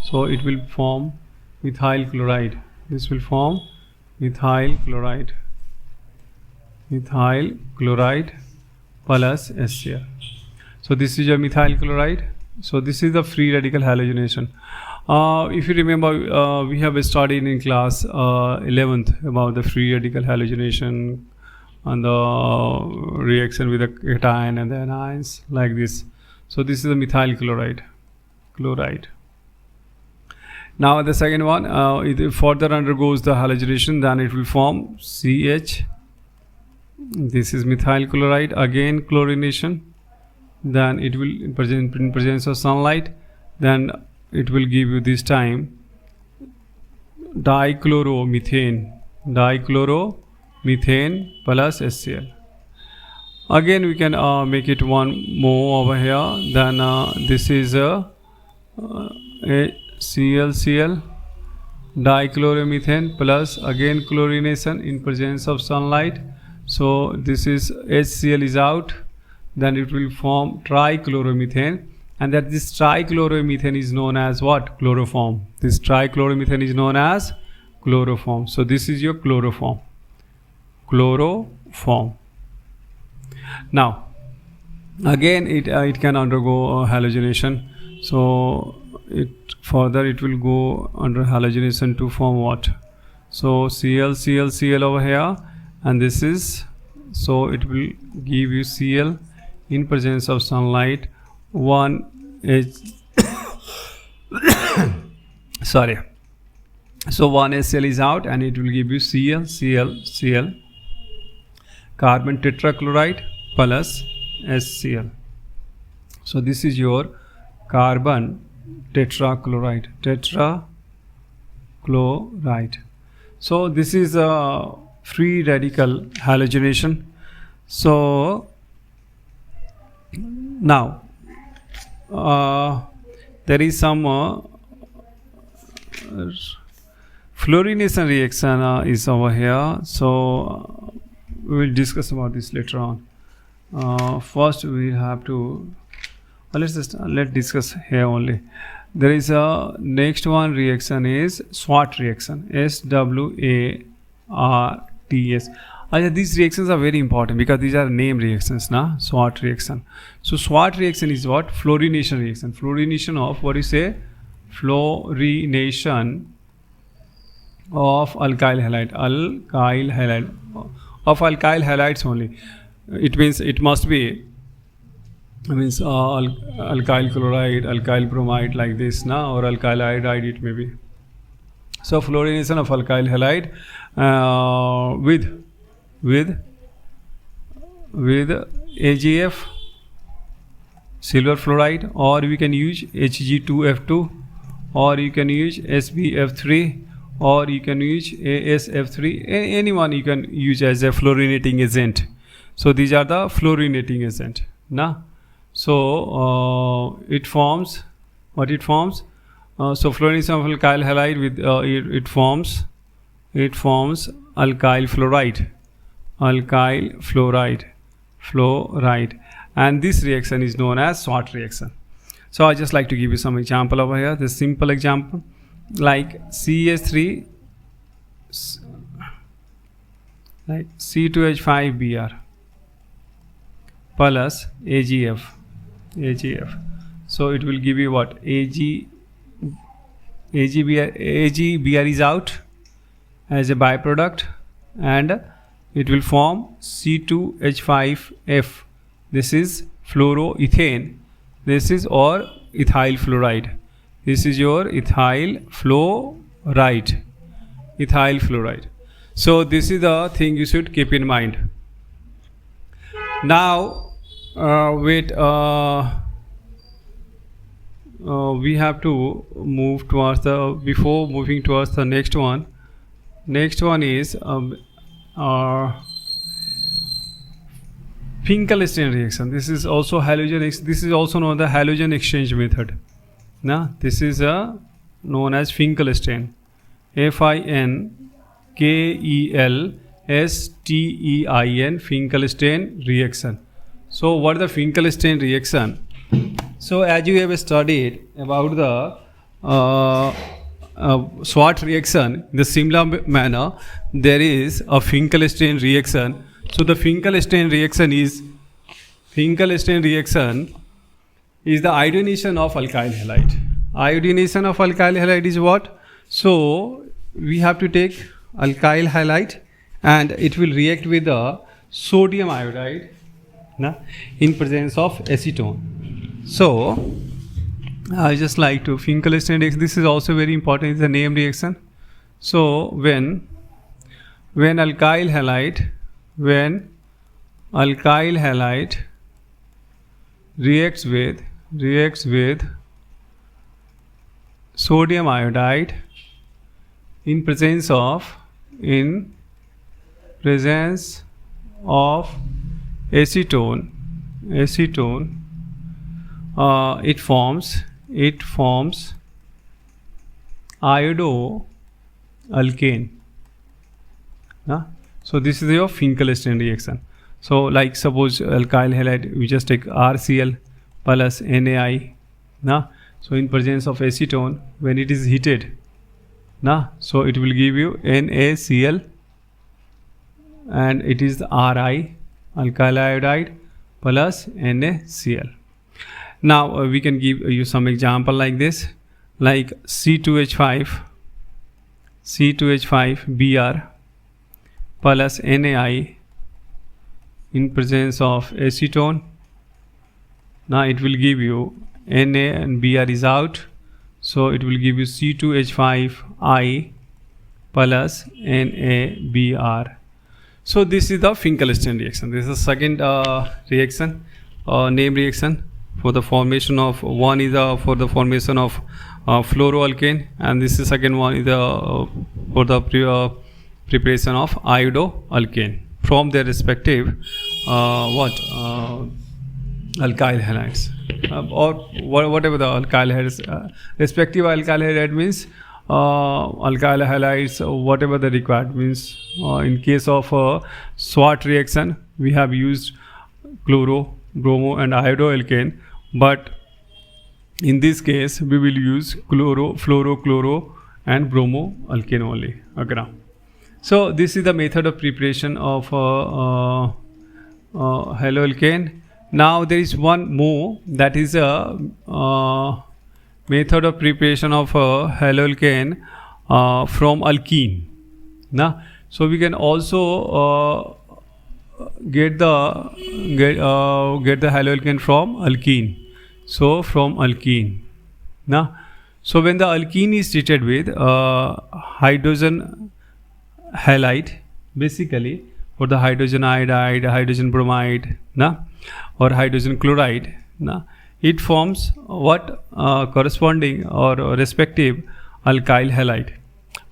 so it will form methyl chloride. This will form methyl chloride plus HCl. So this is your methyl chloride. So this is the free radical halogenation. If you remember, we have studied in class 11th about the free radical halogenation and the reaction with the cation and the anions like this. So this is the methyl chloride. Now the second one, it further undergoes the halogenation, then it will form CH. This is methyl chloride, again chlorination, then it will in presence of sunlight, then it will give you this time dichloromethane plus HCl. Again we can make it one more over here. Then this is a ClCl dichloromethane plus again chlorination in presence of sunlight. So this is HCl is out, then it will form trichloromethane, and that this trichloromethane is known as what? Chloroform. This trichloromethane is known as chloroform. So this is your chloroform. Chloroform. Now again it can undergo halogenation. So it will go under halogenation to form what? So Cl over here, and this is, so it will give you Cl in presence of sunlight. One H sorry, so one HCl is out, and it will give you Cl carbon tetrachloride plus HCl. So this is your carbon tetrachloride. So this is a free radical halogenation. So now there is some fluorination reaction is over here. So we will discuss about this later on. First we have to let's discuss here only. There is a next one reaction is SWART reaction. SWARTS. These reactions are very important because these are name reactions now. SWART reaction. So SWART reaction is what? Fluorination reaction. Fluorination of what you say? Fluorination of alkyl halide. Alkyl halide. Of alkyl halides only. It means it must be alkyl chloride, alkyl bromide, like this now, or alkyl iodide it may be. So fluorination of alkyl halide with AgF, silver fluoride, or we can use Hg2F2, or you can use SbF3, or you can use AsF3. Anyone you can use as a fluorinating agent. So these are the fluorinating agent. Now, so it forms what it forms. So fluorination of alkyl halide with it forms alkyl fluoride, and this reaction is known as SWART reaction. So I just like to give you some example over here. This simple example like CH3 like C2H5Br plus AgF. So it will give you what? AgBr is out as a byproduct, and it will form C2H5F. This is fluoroethane. This is or ethyl fluoride. This is your ethyl fluoride. So this is the thing you should keep in mind. Now we have to move towards before moving towards the next one. Next one is Finkelstein reaction. This is also halogen. This is also known as the halogen exchange method. Now this is known as Finkelstein. Finkelstein Finkelstein reaction. So what is the Finkelstein reaction? So as you have studied about the SWART reaction in the similar manner, there is a Finkelstein reaction. So the Finkelstein reaction is the iodination of alkyl halide. Iodination of alkyl halide is what? So we have to take alkyl halide and it will react with the sodium iodide in presence of acetone. So I just like to Finkelstein reaction. This is also very important. It's a name reaction. So when alkyl halide reacts with sodium iodide in presence of acetone, it forms iodoalkane. So this is your Finkelstein reaction. So like suppose alkyl halide, we just take RCl plus NaI. Now, so in presence of acetone, when it is heated, now, so it will give you NaCl, and it is the Ri, alkyl iodide plus NaCl. Now we can give you some example like this, like C2H5Br plus NaI in presence of acetone. Now it will give you Na and Br is out, so it will give you C2H5I plus NaBr. So this is the Finkelstein reaction. This is the second reaction, name reaction for the formation of, one is for the formation of fluoroalkane, and this is second one is for the preparation of iodoalkane from their respective alkyl halides, or whatever the alkyl halides, respective alkyl halide means alkyl halides, whatever the required means. In case of SWOT reaction, we have used chloro, bromo and iodoalkane, but in this case we will use chloro, fluoro, chloro and bromo alkane only. Okay. So this is the method of preparation of haloalkane. Now there is one more, that is a method of preparation of haloalkane from alkene. Now, so we can also get the haloalkane from alkene. So from alkene. Now, so when the alkene is treated with hydrogen halide, basically for the hydrogen iodide, hydrogen bromide, or hydrogen chloride, it forms what corresponding or respective alkyl halide.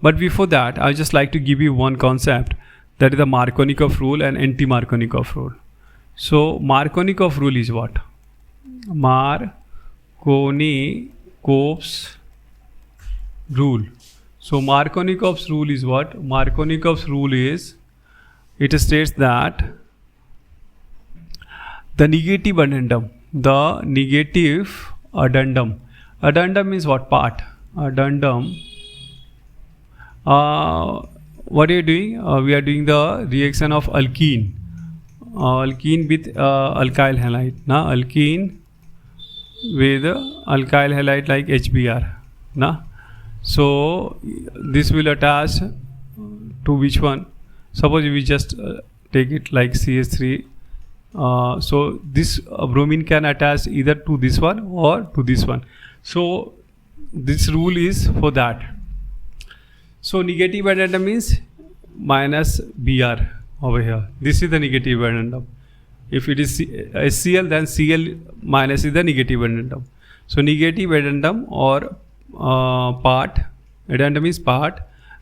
But before that, I just like to give you one concept, that is the Markovnikov rule and anti-Markovnikov rule. So Markovnikov rule is what? Markovnikov's rule. So Markovnikov's rule is what? Markovnikov's rule is, it states that the negative addendum, addendum means what? Part. Addendum. What are you doing? We are doing the reaction of alkene with alkyl halide. Now alkene with alkyl halide like HBr. So this will attach to which one? Suppose we just take it like CH3. So this bromine can attach either to this one or to this one. So this rule is for that. So negative addendum means minus Br over here. This is the negative addendum. If it is HCl, then Cl minus is the negative addendum. So negative addendum or part, addendum is part,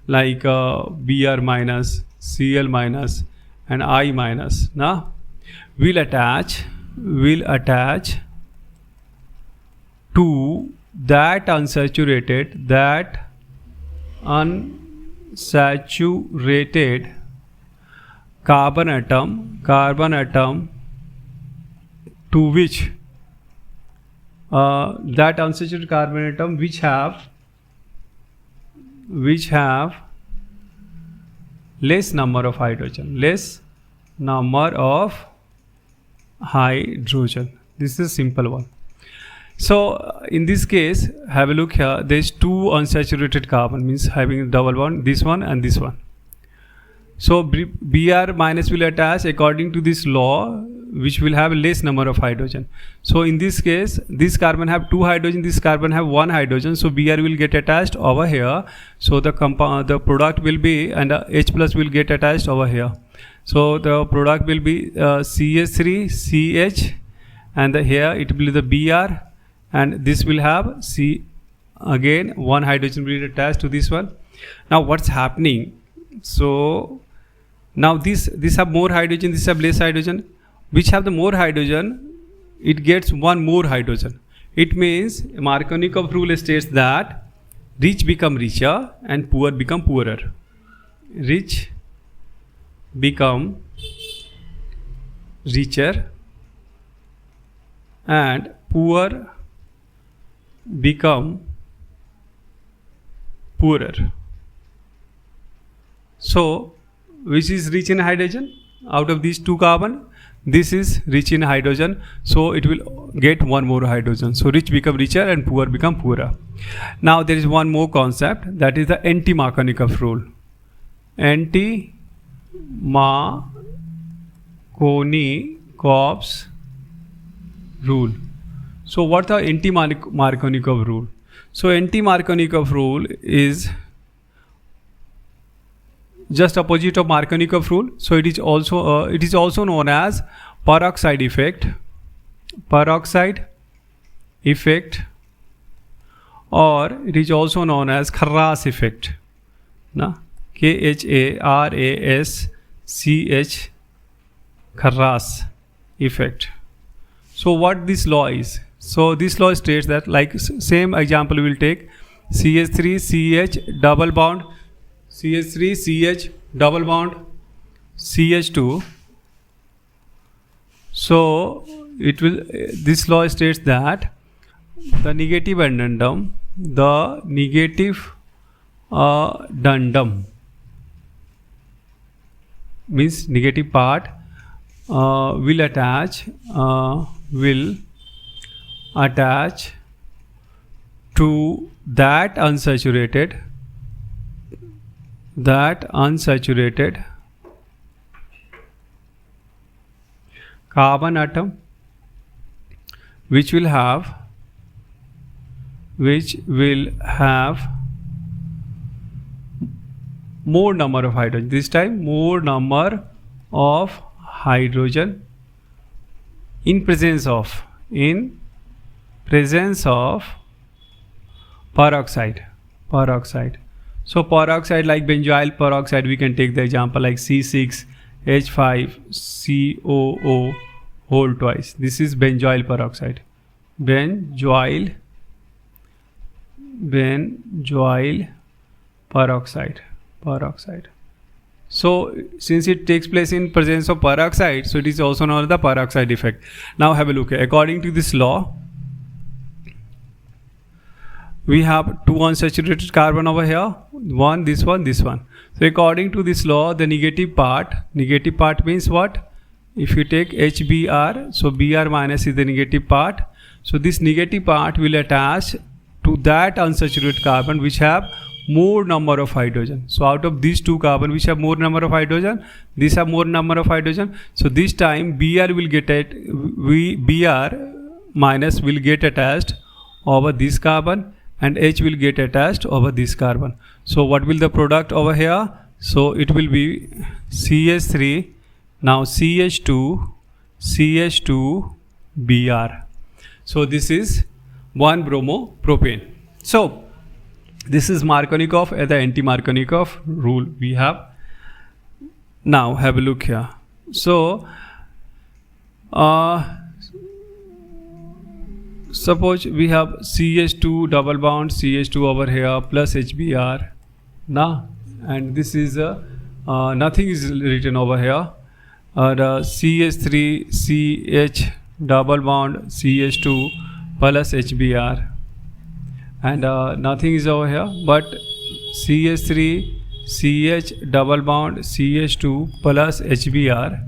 like Br minus, Cl minus and I minus. Now will attach to that unsaturated carbon atom to which that unsaturated carbon atom which have less number of hydrogen. This is a simple one. So in this case, have a look here, there is two unsaturated carbon, means having double bond, this one and this one. So Br minus will attach according to this law, which will have less number of hydrogen. So in this case, this carbon have two hydrogen, this carbon have one hydrogen, so Br will get attached over here. So the product will be, and H plus will get attached over here. So the product will be CH3CH, and here it will be the Br, and this will have C, again one hydrogen will be attached to this one. Now what's happening? So now this have more hydrogen, this have less hydrogen. Which have the more hydrogen, it gets one more hydrogen. It means Markovnikov rule states that rich become richer and poor become poorer. Rich become richer and poor become poorer. So which is rich in hydrogen? Out of these two carbon, this is rich in hydrogen, so it will get one more hydrogen. So rich become richer and poor become poorer. Now there is one more concept, that is the anti-Markovnikov rule. Anti-Markovnikov's rule. So what the anti-Markovnikov rule? So anti-Markovnikov rule is just opposite of Markovnikov rule. So it is also known as peroxide effect. Peroxide effect, or it is also known as Kharas effect. Na? Kharasch, Kharas effect. So what this law is? So this law states that, like same example we will take, CH3CH double bond, CH3CH double bond, CH2. So it will, this law states that the negative addendum, means negative part will attach to that unsaturated carbon atom which will have more number of hydrogen, this time more number of hydrogen in presence of peroxide. So peroxide, like benzoyl peroxide, we can take the example like C6H5COO whole twice. This is benzoyl peroxide. Benzoyl peroxide. So since it takes place in presence of peroxide, so it is also known as the peroxide effect. Now have a look. According to this law, we have two unsaturated carbon over here, this one. So according to this law, the negative part means what? If you take HBr, so Br minus is the negative part. So this negative part will attach to that unsaturated carbon which have more number of hydrogen. So out of these two carbon which have more number of hydrogen, these have more number of hydrogen. So this time Br minus will get attached over this carbon, and H will get attached over this carbon. So what will the product over here? So it will be CH3, now CH2Br. So this is 1-bromopropane. So this is Markovnikov and the anti-Markovnikov rule we have. Now have a look here. So suppose we have CH2 double bond, CH2 over here plus HBr, and this is nothing is written over here. CH3CH double bond, CH2 plus HBr, and nothing is over here but CH3CH double bond, CH2 plus HBr,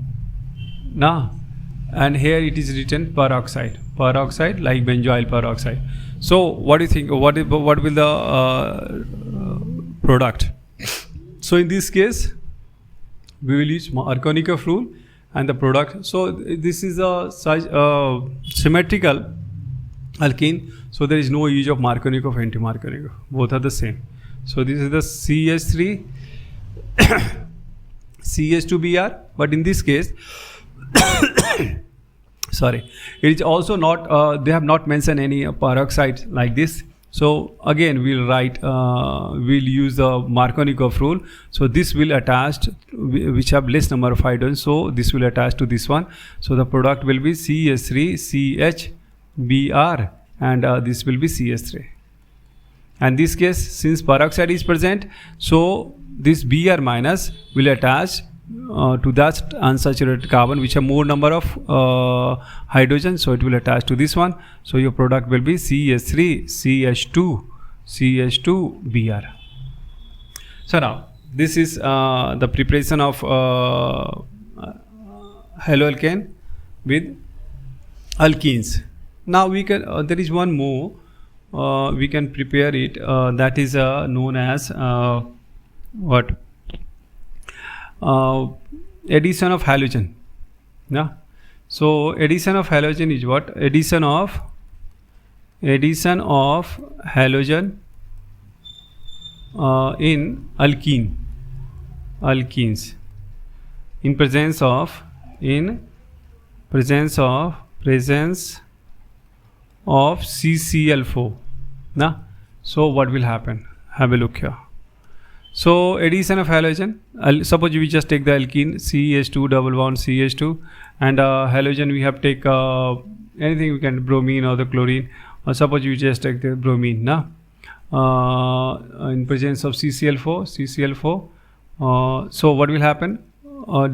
and here it is written peroxide like benzoyl peroxide. So what do you think? What will the product? So in this case we will use Markovnikov rule and the product. So this is a symmetrical alkene, so there is no use of Markovnikov, anti-Markovnikov, both are the same. So this is the CH3 CH2Br, but in this case sorry, it is also not they have not mentioned any peroxide like this. So again we'll use the Markovnikov rule. So this will attach which have less number of hydrogen, so this will attach to this one. So the product will be CH3CHBr, and this will be CH3. And this case, since peroxide is present, so this Br minus will attach to that unsaturated carbon which have more number of hydrogen, so it will attach to this one. So your product will be CH3 CH2 Br. So now this is the preparation of haloalkane with alkenes. Now we can there is one more we can prepare it, that is known as what addition of halogen. Yeah, so addition of halogen is what? Addition of halogen in alkenes in presence of CCl4. Now, so what will happen? Have a look here. So addition of halogen, suppose we just take the alkene CH2 double bond CH2, and halogen we have take anything, we can bromine or the chlorine, or suppose you just take the bromine now in presence of CCl4. So what will happen?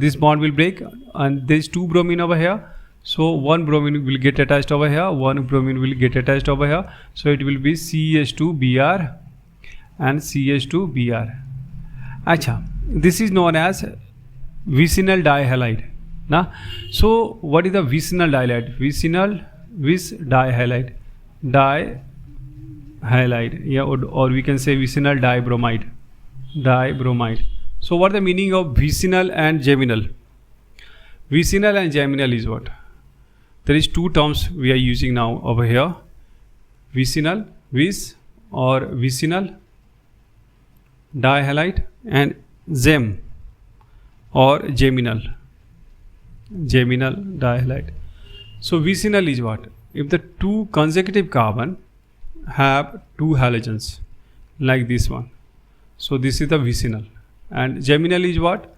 This bond will break, and there is two bromine over here. So one bromine will get attached over here, one bromine will get attached over here. So it will be CH2Br and CH2Br. Acha, this is known as vicinal dihalide. Now, so what is the vicinal dihalide? Dihalide, yeah, or we can say vicinal dibromide. So what is the meaning of vicinal and geminal? Vicinal and geminal is what? There is two terms we are using now over here. Vicinal, or vicinal dihalide, and gem or geminal dihalide. So vicinal is what? If the two consecutive carbon have two halogens like this one, so this is the vicinal. And geminal is what?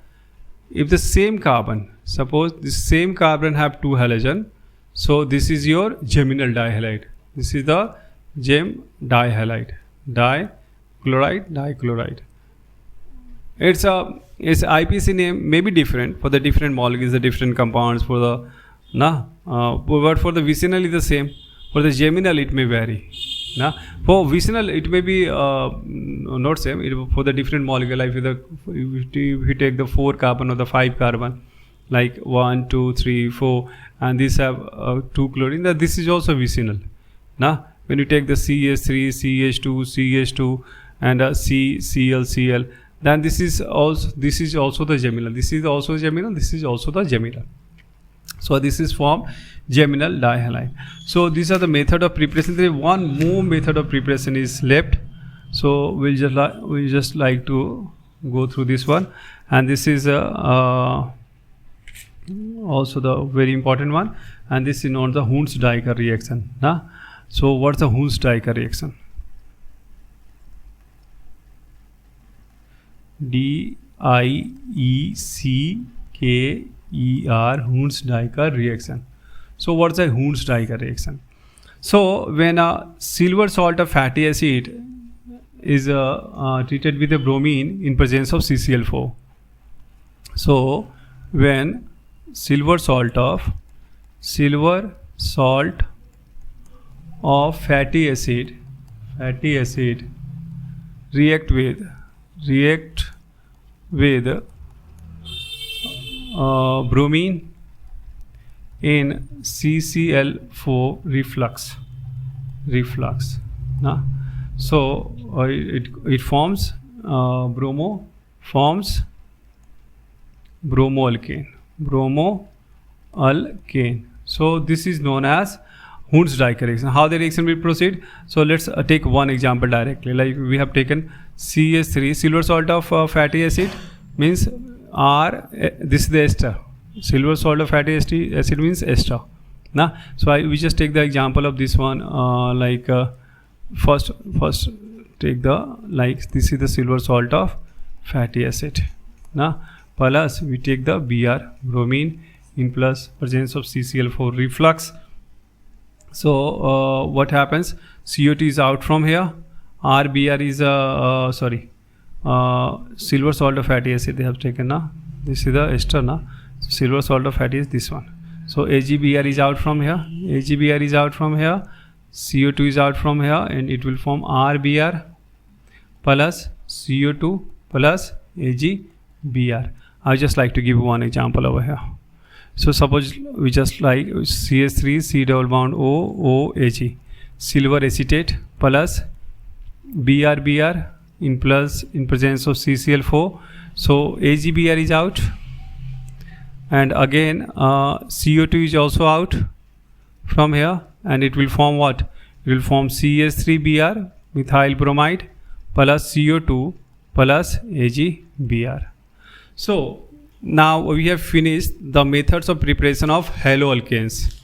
If the same carbon, suppose this same carbon have two halogen, so this is your geminal dihalide. This is the gem dihalide. Dichloride. Its IPC name may be different for the different molecules, the different compounds for the but for the vicinal is the same. For the geminal it may vary. For vicinal it may be not same. For the different molecule, like if you take the 4 carbon or the 5 carbon, like 1, 2, 3, 4, and these have 2 chlorine, that this is also vicinal. When you take the CH3, CH2, and Cl, then this is also the geminal. This is also the geminal. So this is from geminal dihalide. So these are the method of preparation. There is one more method of preparation is left. So we'll just like to go through this one, and this is also the very important one, and this is known as the Hunds-Diecker reaction. So what's the Hunds-Diecker reaction? DIECKER, Hunds-Diecker reaction. So what's a Hunds-Diecker reaction? So when a silver salt of fatty acid is treated with a bromine in presence of CCl4. So when silver salt of fatty acid react with bromine in CCl4 reflux. So it forms bromoalkane. So this is known as Hunds-Diecker reaction. How the reaction will proceed? So let's take one example directly. Like we have taken CH3, silver salt of fatty acid, means this is the ester. Silver salt of fatty acid means ester. So we just take the example of this one. First take the, like this is the silver salt of fatty acid. Plus we take the Br, bromine, in plus presence of CCl4 reflux. So what happens? CO2 is out from here. RBr is silver salt of fatty acid they have taken. This is the ester na. So silver salt of fat is this one. So AgBr is out from here. AgBr is out from here. CO2 is out from here, and it will form RBr plus CO2 plus AgBr. I just like to give one example over here. So suppose we just like CH3 C double bond O Ag, silver acetate plus BrBr in presence of CCl4. So AgBr is out, and again CO2 is also out from here, and it will form what? It will form CH3Br methyl bromide plus CO2 plus AgBr. So now we have finished the methods of preparation of haloalkanes.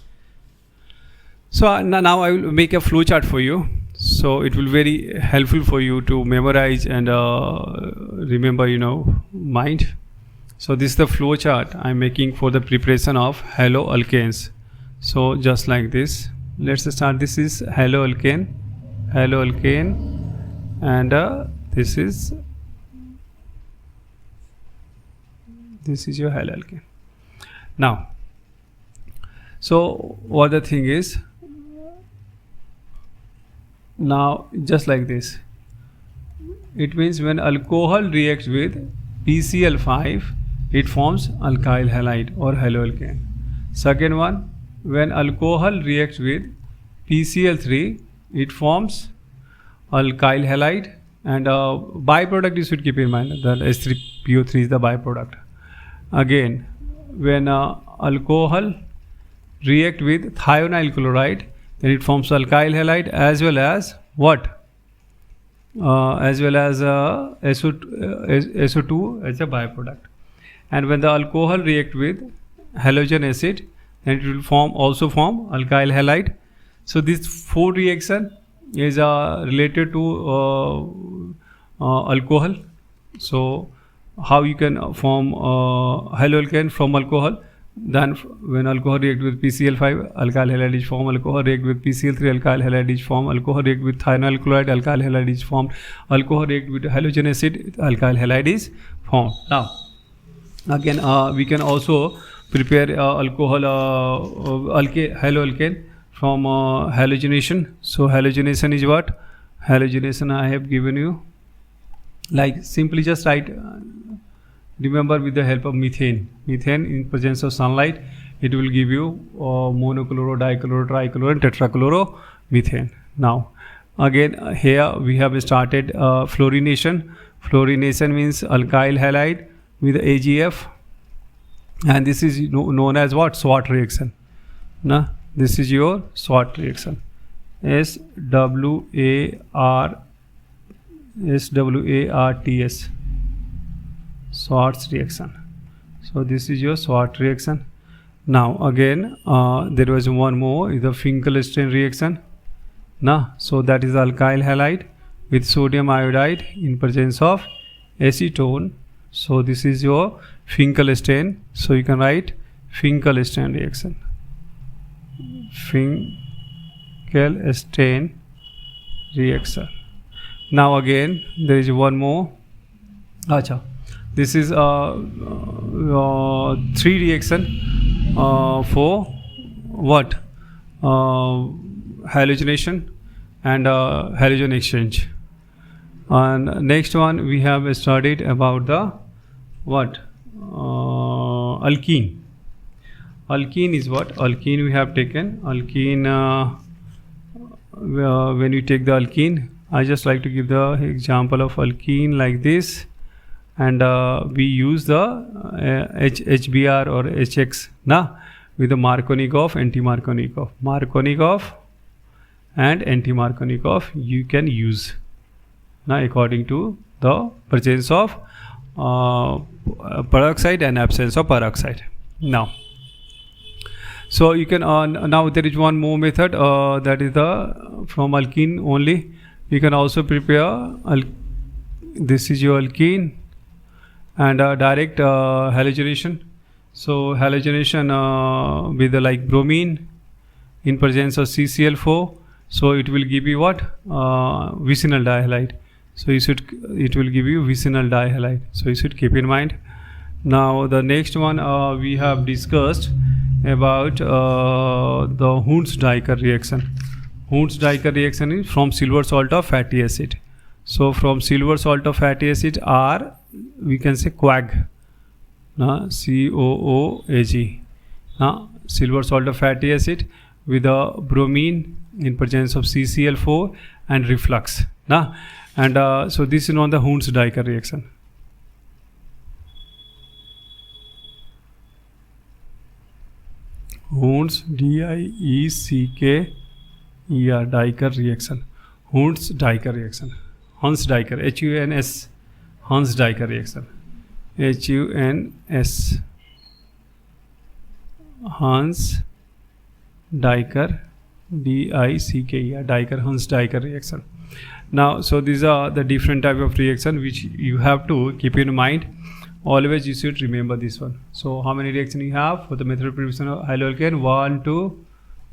So now I will make a flow chart for you. So it will be very helpful for you to memorize and remember, mind. So this is the flow chart I'm making for the preparation of haloalkanes. So just like this, let's start. This is haloalkane, and this is your haloalkane. Now, so what the thing is, now just like this, it means when alcohol reacts with PCl5, it forms alkyl halide or haloalkane. Second one, when alcohol reacts with PCl3, it forms alkyl halide, and byproduct you should keep in mind that H3PO3 is the byproduct. Again, when alcohol react with thionyl chloride, then it forms alkyl halide as well as what? As well as SO2 as a byproduct. And when the alcohol react with halogen acid, then it will also form alkyl halide. So this 4 reaction is related to alcohol. So how you can form haloalkane from alcohol? Then when alcohol react with PCl5, alkyl halide is formed. Alcohol react with PCl3, alkyl halide is formed. Alcohol react with thionyl chloride, alkyl halide is formed. Alcohol react with halogen acid, alkyl halide is formed. Now again we can also prepare haloalkane from halogenation. So halogenation is what? Halogenation I have given you, like simply just write, remember, with the help of methane in presence of sunlight, it will give you monochloro, dichloro, trichloro and tetrachloromethane. Now again here we have started fluorination. Fluorination means alkyl halide with AgF, and this is known as what? SWOT reaction. This is your SWOT reaction. SWARTS, SWOT reaction. So this is your SWOT reaction. Now again there was one more, is the Finkelstein reaction. So that is alkyl halide with sodium iodide in presence of acetone. So this is your Finkelstein. So you can write Finkelstein reaction. Finkelstein reaction. Now again there is one more. This is 3 reaction for what? Halogenation and halogen exchange. And next one we have studied about the what? Alkene. Alkene is what? Alkene we have taken. Alkene, when you take the alkene, I just like to give the example of alkene like this, and we use the HBr or HX with the Markovnikov, anti-Markovnikov. Markovnikov and anti-Markovnikov you can use according to the presence of peroxide and absence of peroxide. Now, so you can now there is one more method, that is the from alkene only. You can also prepare this is your alkene and direct halogenation. So halogenation with the like bromine in presence of CCl4. So it will give you what? Vicinal dihalide. So it will give you vicinal dihalide. So you should keep in mind. Now the next one we have discussed about the Hunds-Duyker reaction. Hunds-Duyker reaction is from silver salt of fatty acid. So from silver salt of fatty acid are, we can say, COAG, COOAG, silver salt of fatty acid with a bromine in presence of CCl4 and reflux. And so this is known the Hunds-Duyker reaction. Hunds, Diecker, Duyker reaction. Hunds-Duyker reaction. Hunds-Duyker, HUNS, Hunds-Duyker reaction. HUNS, Hunds-Duyker, Dicke, Duyker, Hunds-Duyker reaction. Now, so these are the different type of reaction which you have to keep in mind. Always you should remember this one. So how many reactions you have for the method of preparation of haloalkane? 1, 2,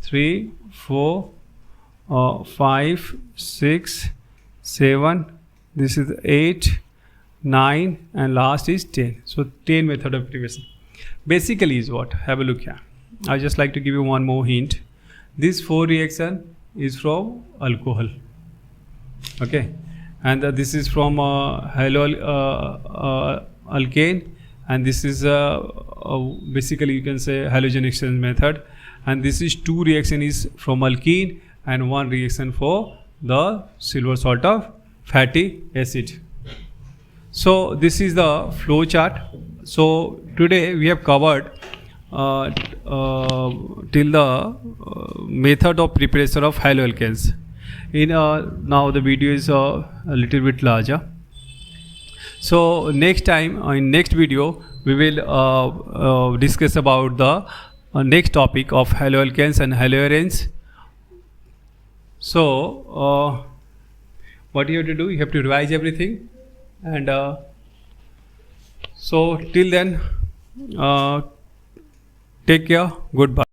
3, 4, 5, 6, 7. This is 8, 9, and last is 10. So 10 method of preparation. Basically is what? Have a look here. I just like to give you one more hint. This 4 reaction is from alcohol. Okay, and this is from haloalkane, and this is basically you can say halogen exchange method, and this is 2 reaction is from alkene and 1 reaction for the silver salt of fatty acid. So this is the flow chart. So today we have covered till the method of preparation of haloalkanes. In now the video is a little bit larger. So next time in next video we will discuss about the next topic of haloalkanes and haloarenes. So what you have to do, you have to revise everything, and so till then take care, goodbye.